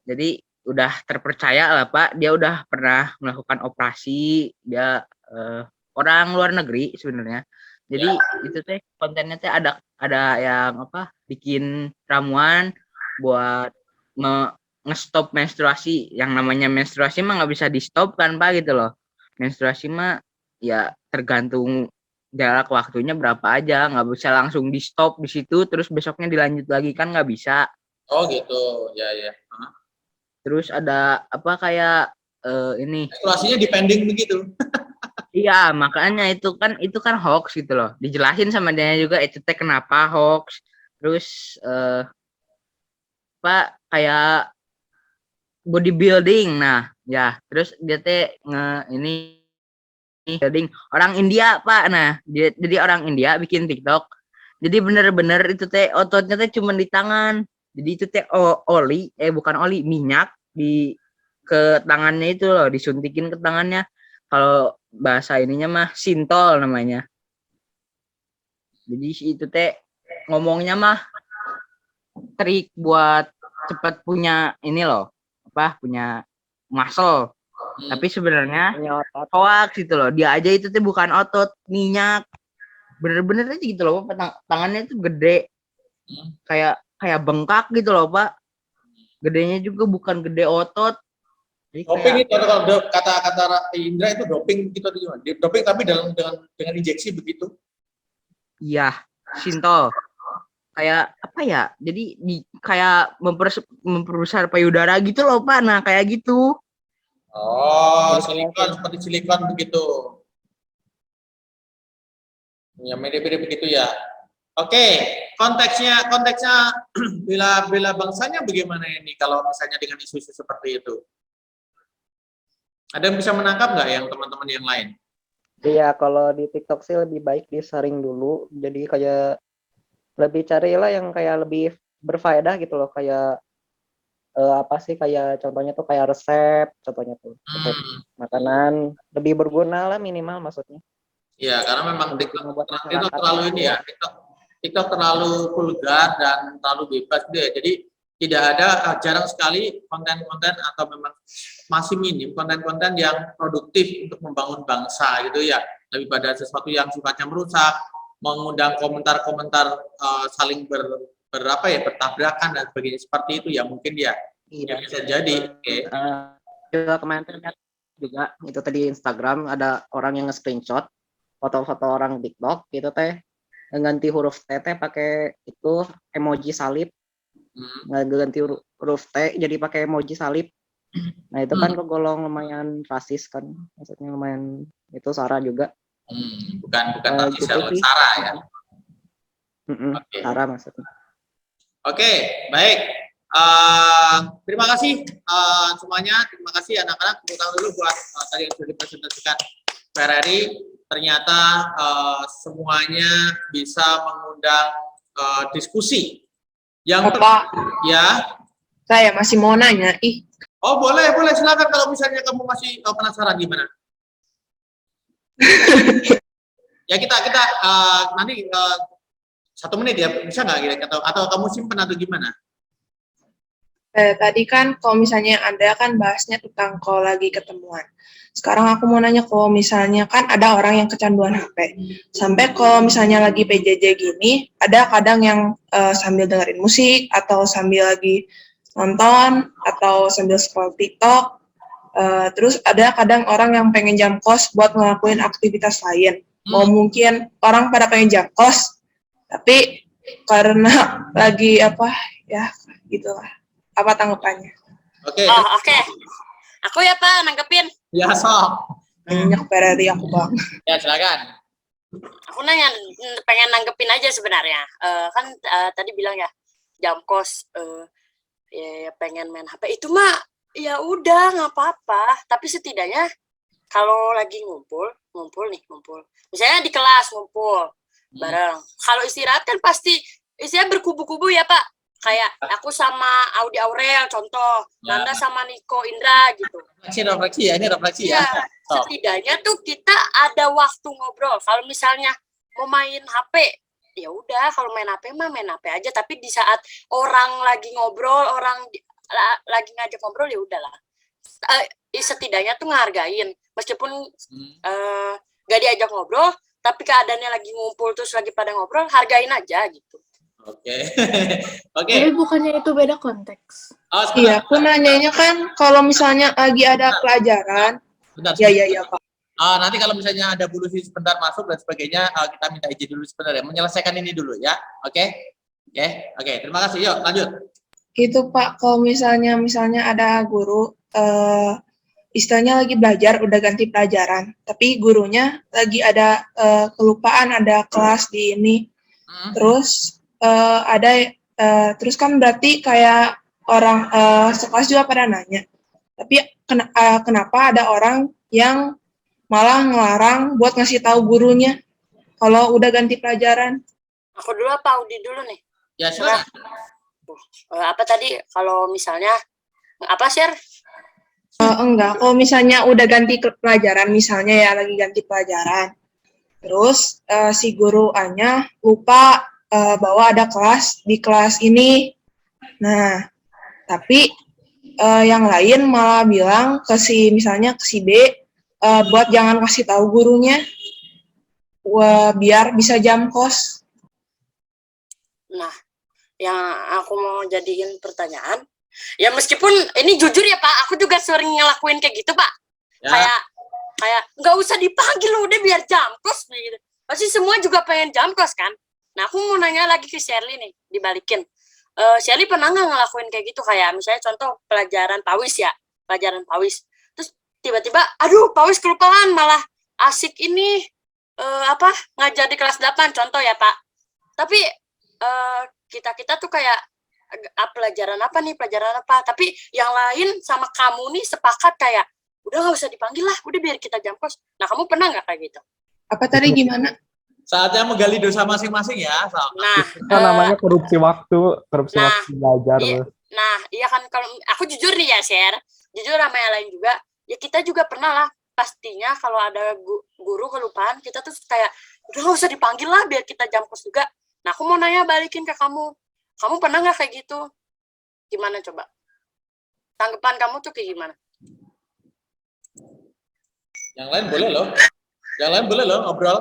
Jadi udah terpercaya lah Pak, dia udah pernah melakukan operasi, dia orang luar negeri sebenarnya. Jadi itu teh kontennya teh ada yang apa, bikin ramuan buat nge-stop menstruasi. Yang namanya menstruasi mah nggak bisa di stop kan Pak gitu loh. Menstruasi mah ya tergantung jarak waktunya berapa aja, nggak bisa langsung di stop di situ terus besoknya dilanjut lagi, kan nggak bisa. Oh gitu, ya ya. Terus ada apa kayak ini Evaluasinya depending begitu. iya, makanya itu kan hoax gitu loh, dijelasin sama dia juga itu teh kenapa hoax. Terus apa kayak bodybuilding, nah ya terus dia teh ini building orang India Pak. Nah jadi orang India bikin TikTok, jadi bener-bener itu teh ototnya teh cuma di tangan, jadi itu teh oli bukan oli, minyak di ke tangannya itu loh, disuntikin ke tangannya. Kalau bahasa ininya mah sintol namanya. Jadi itu teh ngomongnya mah trik buat cepat punya ini loh, apa punya muscle. Tapi sebenarnya hoax gitu loh. Dia aja itu tuh bukan otot, minyak. Bener-bener aja gitu loh, Pak. Tangannya tuh gede. Kayak bengkak gitu loh, Pak. Gedenya juga bukan gede otot. Jadi Doping itu kalau kata Indra itu doping gitu gimana? Doping tapi dengan injeksi begitu. Iya, sintol. Kayak apa ya? Jadi kayak memperbesar payudara gitu loh, Pak. Nah, kayak gitu. Oh, silikon seperti silikon begitu. Ya mirip-mirip begitu ya. Oke, konteksnya bela bangsanya bagaimana ini kalau misalnya dengan isu-isu seperti itu? Ada yang bisa menangkap nggak yang teman-teman yang lain? Iya, kalau di TikTok sih lebih baik disaring dulu. Jadi kayak lebih carilah yang kayak lebih berfaedah gitu loh, kayak apa sih, kayak contohnya tuh kayak resep, contohnya tuh resep makanan, lebih berguna lah minimal maksudnya. Iya, karena memang TikTok terlalu ini ya, TikTok terlalu vulgar dan terlalu bebas gitu ya. Jadi tidak ada, jarang sekali konten-konten atau memang masih minim konten-konten yang produktif untuk membangun bangsa gitu ya. Lebih pada sesuatu yang sifatnya merusak, mengundang komentar-komentar saling bertabrakan dan sebagainya, seperti itu ya mungkin ya. Iya, bisa jadi. Oke. Juga kemarin juga itu tadi Instagram ada orang yang nge-screenshot foto-foto orang TikTok gitu teh, ganti huruf T teh pakai itu emoji salib. Ganti huruf T jadi pakai emoji salib. Nah itu kan kegolong lumayan rasis kan, maksudnya lumayan itu SARA juga. Bukan rasis gitu ya, SARA ya. Okay. SARA maksudnya. Oke, baik. Terima kasih semuanya. Terima kasih anak-anak. Tepuk tangan dulu buat tadi yang sudah dipresentasikan PRRI. Ternyata semuanya bisa mengundang diskusi. Yang ya. Saya masih mau nanya. Oh boleh silakan kalau misalnya kamu masih penasaran gimana. Ya kita nanti 1 menit ya, bisa nggak atau kamu simpen atau gimana? Tadi kan kalau misalnya Anda kan bahasnya tentang kalau lagi ketemuan. Sekarang aku mau nanya kalau misalnya kan ada orang yang kecanduan HP. Sampai kalau misalnya lagi PJJ gini, ada kadang yang sambil dengerin musik atau sambil lagi nonton atau sambil scroll TikTok. Terus ada kadang orang yang pengen jam kos buat ngelakuin aktivitas lain. Mau mungkin orang pada pengen jam kos, tapi karena lagi apa ya gitulah. Apa tanggapannya? Oke. Oke. Aku ya Pak nanggepin. Ya sok. Banyak PRRI aku Bang. Ya silakan. Aku pengen nanggepin aja sebenarnya. Kan tadi bilang ya jam kos ya pengen main HP itu mah ya udah nggak apa-apa. Tapi setidaknya kalau lagi ngumpul. Misalnya di kelas ngumpul bareng. Kalau istirahat kan pasti istirahat berkubu-kubu ya Pak. Kayak aku sama Audi Aurel contoh, Nanda sama Niko Indra gitu. Refleksi ya. Setidaknya tuh kita ada waktu ngobrol. Kalau misalnya mau main HP, ya udah kalau main HP mah main HP aja. Tapi di saat orang lagi ngobrol, orang lagi ngajak ngobrol ya udahlah. Setidaknya tuh ngehargain, meskipun gak diajak ngobrol, tapi keadaannya lagi ngumpul terus lagi pada ngobrol, hargain aja gitu. Oke. Tapi bukannya itu beda konteks. Iya, aku nanyanya kan kalau misalnya lagi ada pelajaran. Bentar, ya Pak. Nanti kalau misalnya ada Bu Lucy sebentar masuk dan sebagainya, kita minta izin dulu sebentar ya, menyelesaikan ini dulu ya. Oke. Terima kasih. Yuk lanjut. Itu Pak, kalau misalnya ada guru istilahnya lagi belajar, udah ganti pelajaran, tapi gurunya lagi ada kelupaan, ada kelas di ini, terus terus kan berarti kayak orang sekelas juga pada nanya, tapi kenapa ada orang yang malah ngelarang buat ngasih tahu gurunya kalau udah ganti pelajaran? Aku dulu apa Audi dulu nih? Ya silakan. Apa tadi kalau misalnya apa share? Enggak, kalau misalnya udah ganti pelajaran, misalnya ya lagi ganti pelajaran, terus si guru A-nya lupa bahwa ada kelas di kelas ini. Nah, tapi yang lain malah bilang ke si B buat jangan kasih tahu gurunya, biar bisa jam kos. Nah, yang aku mau jadiin pertanyaan, ya meskipun ini jujur ya Pak, aku juga sering ngelakuin kayak gitu Pak. Ya. Kayak nggak usah dipanggil udah biar jam kos gitu. Pasti semua juga pengen jam kos kan. Nah, aku mau nanya lagi ke Shirley nih, dibalikin. Shirley pernah nggak ngelakuin kayak gitu, kayak misalnya contoh pelajaran pawis ya, pelajaran pawis. Terus tiba-tiba, aduh pawis kelupaan, malah asik ini ngajar di kelas 8 contoh ya Pak. Tapi kita tuh kayak pelajaran apa, tapi yang lain sama kamu nih sepakat kayak udah nggak usah dipanggil lah, udah biar kita jam kos. Nah, kamu pernah nggak kayak gitu? Apa tadi gimana? Saatnya menggali dosa masing-masing ya. Nah, namanya korupsi waktu belajar. Nah, iya kan, kalau aku jujur nih ya share, jujur sama yang lain juga, ya kita juga pernah lah pastinya kalau ada guru kelupaan, kita tuh kayak udah nggak usah dipanggil lah biar kita jam kos juga. Nah, aku mau nanya balikin ke kamu. Kamu pernah nggak kayak gitu? Gimana coba? Tanggapan kamu tuh kayak gimana? Yang lain boleh loh ngobrol.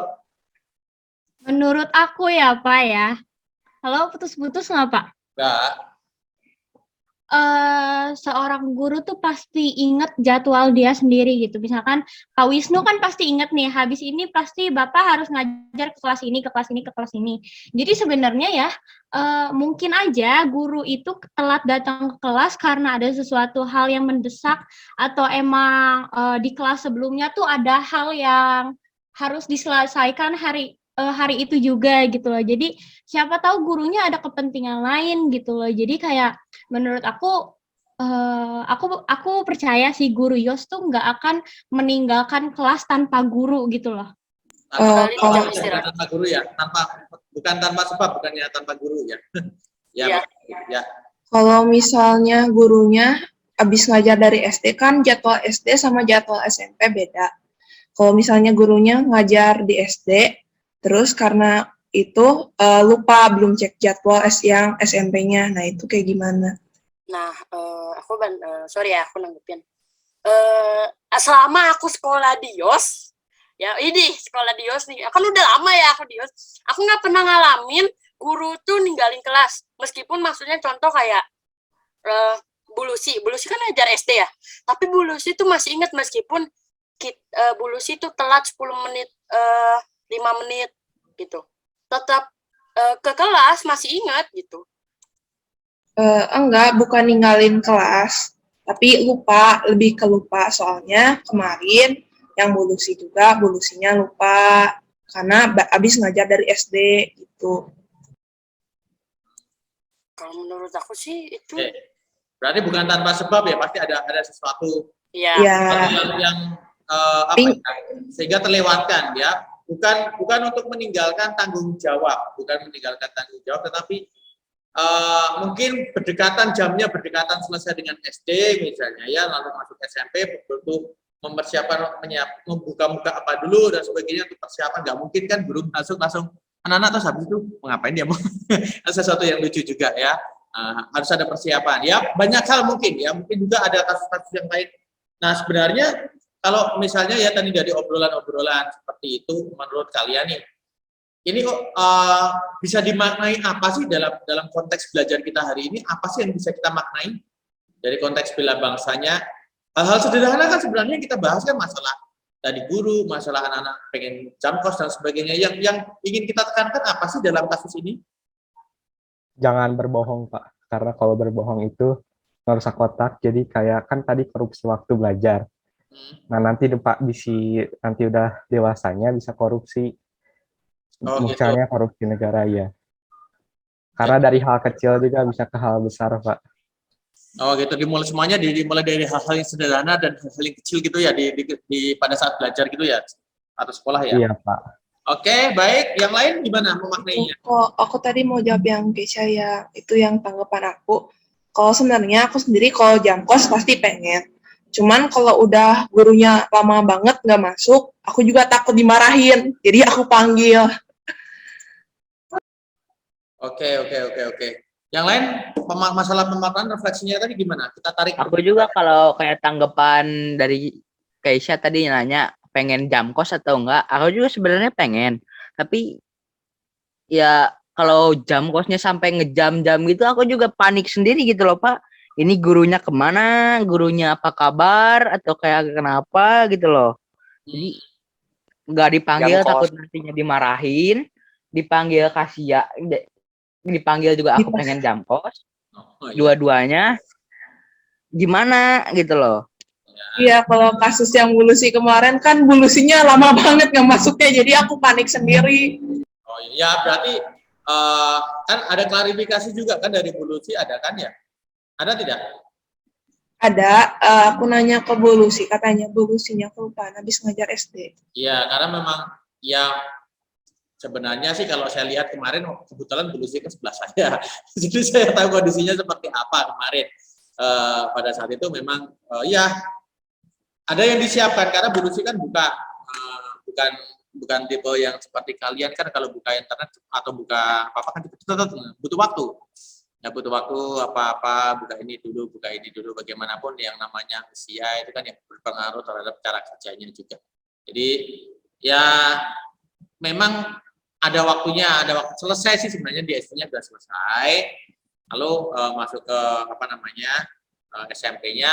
Menurut aku ya Pak ya. Halo, putus-putus nggak Pak? Nggak. Seorang guru tuh pasti inget jadwal dia sendiri gitu. Misalkan Pak Wisnu kan pasti inget nih, habis ini pasti Bapak harus ngajar ke kelas ini, ke kelas ini, ke kelas ini. Jadi sebenarnya ya, mungkin aja guru itu telat datang ke kelas karena ada sesuatu hal yang mendesak, atau emang di kelas sebelumnya tuh ada hal yang harus diselesaikan hari itu juga gitu loh. Jadi siapa tahu gurunya ada kepentingan lain gitu loh. Jadi kayak menurut aku percaya si guru Yos tuh nggak akan meninggalkan kelas tanpa guru gitu loh. Tanpa guru ya, bukan tanpa sebab, bukannya tanpa guru ya. Ya. Kalau misalnya gurunya habis ngajar dari SD, kan jadwal SD sama jadwal SMP beda. Kalau misalnya gurunya ngajar di SD, terus karena itu lupa belum cek jadwal yang SMP-nya, nah itu kayak gimana? Nah, sorry ya, aku nanggepin. Selama aku sekolah di Yos, ya ini sekolah di Yos nih, kan udah lama ya aku di Yos, aku nggak pernah ngalamin guru tuh ninggalin kelas, meskipun maksudnya contoh kayak Bu Lucy kan ngajar SD ya, tapi Bu Lucy tuh masih ingat meskipun Bu Lucy tuh telat 10 menit, 5 menit gitu, tetap ke kelas masih ingat gitu. Enggak, bukan ninggalin kelas, tapi lebih ke lupa. Soalnya kemarin yang Bu Lucy-nya lupa karena habis ngajar dari SD gitu. Kalau menurut aku sih itu. Berarti bukan tanpa sebab ya, pasti ada sesuatu yang sehingga terlewatkan ya. Bukan untuk meninggalkan tanggung jawab, tetapi mungkin jamnya berdekatan selesai dengan SD misalnya ya, lalu masuk SMP betul-betul mempersiapkan, membuka-buka apa dulu dan sebagainya untuk persiapan. Nggak mungkin kan guru masuk langsung anak-anak terus habis itu ngapain dia mau sesuatu yang lucu juga ya. Harus ada persiapan ya, banyak hal mungkin juga ada kasus-kasus yang lain. Nah, sebenarnya kalau misalnya ya tadi dari obrolan seperti itu, menurut kalian nih, ini kok bisa dimaknai apa sih dalam konteks belajar kita hari ini? Apa sih yang bisa kita maknai dari konteks bela bangsanya? Hal-hal sederhana kan sebenarnya kita bahas kan masalah tadi guru, masalah anak-anak pengen jam kos dan sebagainya. Yang ingin kita tekankan apa sih dalam kasus ini? Jangan berbohong, Pak. Karena kalau berbohong itu merusak otak. Jadi kayak kan tadi korupsi waktu belajar. Nah, nanti Pak nanti udah dewasanya bisa korupsi. Oh, gitu. Misalnya korupsi negara ya. Karena dari hal kecil juga bisa ke hal besar, Pak. Oh gitu, semuanya dimulai dari hal-hal yang sederhana dan hal-hal yang kecil gitu ya pada saat belajar gitu ya atau sekolah ya. Iya, Pak. Oke, baik. Yang lain gimana memaknainya? Aku tadi mau jawab yang Keisha ya, itu yang tanggapan aku. Kalau sebenarnya aku sendiri kalau jam kos pasti pengen. Cuman kalau udah gurunya lama banget nggak masuk, aku juga takut dimarahin. Jadi aku panggil. Oke. Yang lain masalah pemaknaan refleksinya tadi gimana? Kita tarik. Aku juga kalau kayak tanggapan dari Keisha tadi nanya pengen jam kos atau enggak, aku juga sebenarnya pengen. Tapi ya kalau jam kosnya sampai ngejam-jam gitu, aku juga panik sendiri gitu loh, Pak. Ini gurunya kemana? Gurunya apa kabar? Atau kayak kenapa gitu loh. Jadi nggak dipanggil takut nantinya dimarahin, dipanggil dipanggil juga aku pengen jam kos. Dua-duanya gimana gitu loh. Iya, kalau kasus yang bulusi kemarin kan bulusinya lama banget nggak masuknya, jadi aku panik sendiri. Oh iya, berarti kan ada klarifikasi juga kan dari bulusi ada kan ya? Ada tidak? Ada, aku nanya ke bulusi, katanya bulusinya kelupaan habis ngajar SD. Iya, karena memang ya sebenarnya sih kalau saya lihat kemarin kebetulan bulusi ke sebelah saya, jadi saya tahu kondisinya seperti apa kemarin. Pada saat itu memang ya ada yang disiapkan karena bulusi kan bukan tipe yang seperti kalian kan kalau buka internet atau buka apa kan butuh waktu. Ya butuh waktu apa-apa buka ini dulu bagaimanapun yang namanya usia itu kan yang berpengaruh terhadap cara kerjanya juga. Jadi ya memang ada waktunya, ada waktu selesai sih sebenarnya di SD-nya sudah selesai. Lalu masuk ke SMP-nya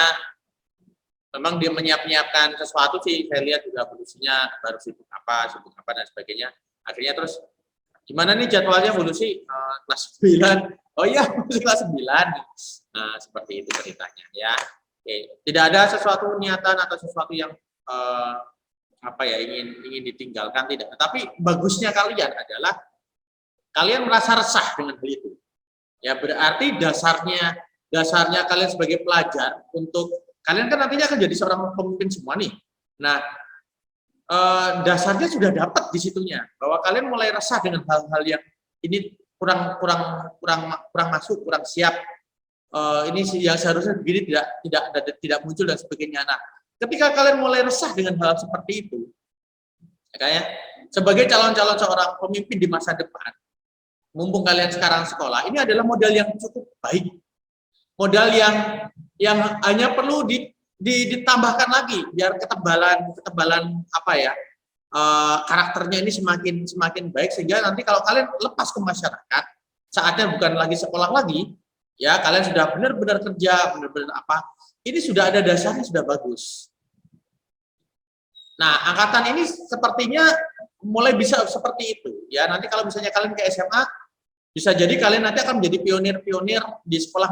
memang dia menyiapkan sesuatu sih, saya lihat juga bulusinya baru sibuk apa dan sebagainya. Akhirnya terus gimana nih jadwalnya bulusi kelas 9? Oh iya, bulusi kelas 9. Nah, seperti itu ceritanya ya. Oke. Tidak ada sesuatu niatan atau sesuatu yang ingin ditinggalkan, tidak. Tetapi bagusnya kalian adalah kalian merasa resah dengan hal itu. Ya berarti dasarnya kalian sebagai pelajar untuk kalian kan nantinya akan jadi seorang pemimpin semua nih. Nah, dasarnya sudah dapat di situnya bahwa kalian mulai resah dengan hal-hal yang ini kurang masuk, kurang siap. Ini yang seharusnya begini tidak muncul dan sebagainya. Nah, ketika kalian mulai resah dengan hal seperti itu, ya, sebagai calon-calon seorang pemimpin di masa depan, mumpung kalian sekarang sekolah, ini adalah modal yang cukup baik, modal yang hanya perlu ditambahkan lagi biar ketebalan karakternya ini semakin baik sehingga nanti kalau kalian lepas ke masyarakat, saatnya bukan lagi sekolah lagi, ya kalian sudah benar-benar kerja, benar-benar ini sudah ada dasarnya, sudah bagus. Nah, angkatan ini sepertinya mulai bisa seperti itu. Ya, nanti kalau misalnya kalian ke SMA, bisa jadi kalian nanti akan menjadi pionir-pionir di sekolah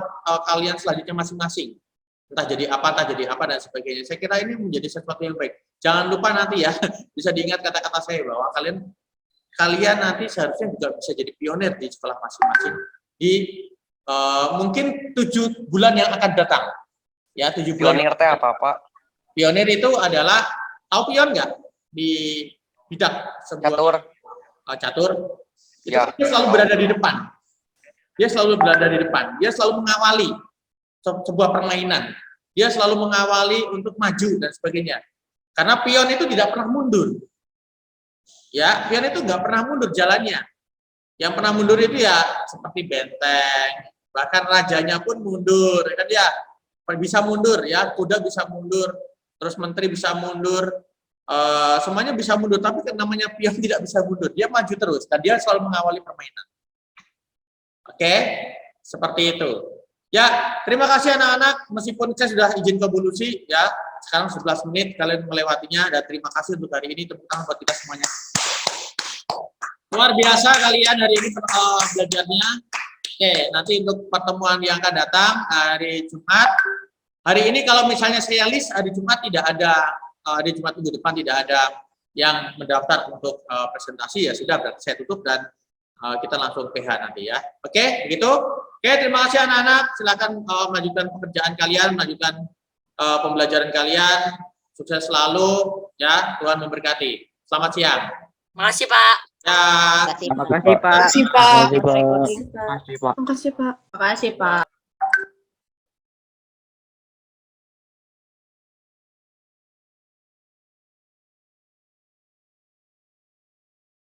kalian selanjutnya masing-masing. Entah jadi apa dan sebagainya. Saya kira ini menjadi sesuatu yang baik. Jangan lupa nanti ya, bisa diingat kata-kata saya bahwa kalian nanti seharusnya juga bisa jadi pionir di sekolah masing-masing di mungkin 7 bulan yang akan datang. Ya, 7 bulan. Pionir teh apa, Pak? Pionir itu adalah, tahu pion nggak? Di bidang sebuah catur. Itu Ya. dia selalu berada di depan. Dia selalu berada di depan. Dia selalu mengawali sebuah permainan. Dia selalu mengawali untuk maju dan sebagainya. Karena pion itu tidak pernah mundur. Ya, pion itu nggak pernah mundur jalannya. Yang pernah mundur itu ya seperti benteng, bahkan rajanya pun mundur. Kan dia bisa mundur ya, kuda bisa mundur, terus menteri bisa mundur, semuanya bisa mundur. Tapi namanya pion tidak bisa mundur, dia maju terus dan dia selalu mengawali permainan. Oke, seperti itu. Ya, terima kasih anak-anak. Meskipun saya sudah izin ke bulusi, ya, sekarang 11 menit kalian melewatinya, dan terima kasih untuk hari ini. Tepuk tangan buat kita semuanya. Luar biasa kalian hari ini belajarnya. Oke, nanti untuk pertemuan yang akan datang hari Jumat. Hari ini kalau misalnya saya list hari Jumat tidak ada, hari Jumat minggu depan tidak ada yang mendaftar untuk presentasi, ya sudah berarti saya tutup dan kita langsung PH nanti ya. Oke, begitu. Oke, terima kasih anak-anak. Silakan melanjutkan pekerjaan kalian, melanjutkan pembelajaran kalian. Sukses selalu ya. Tuhan memberkati. Selamat siang. Makasih, Pak. Ya. Terima kasih, Pak. Terima kasih, Pak. Terima kasih, Pak. Terima kasih, Pak. Makasih, Pak.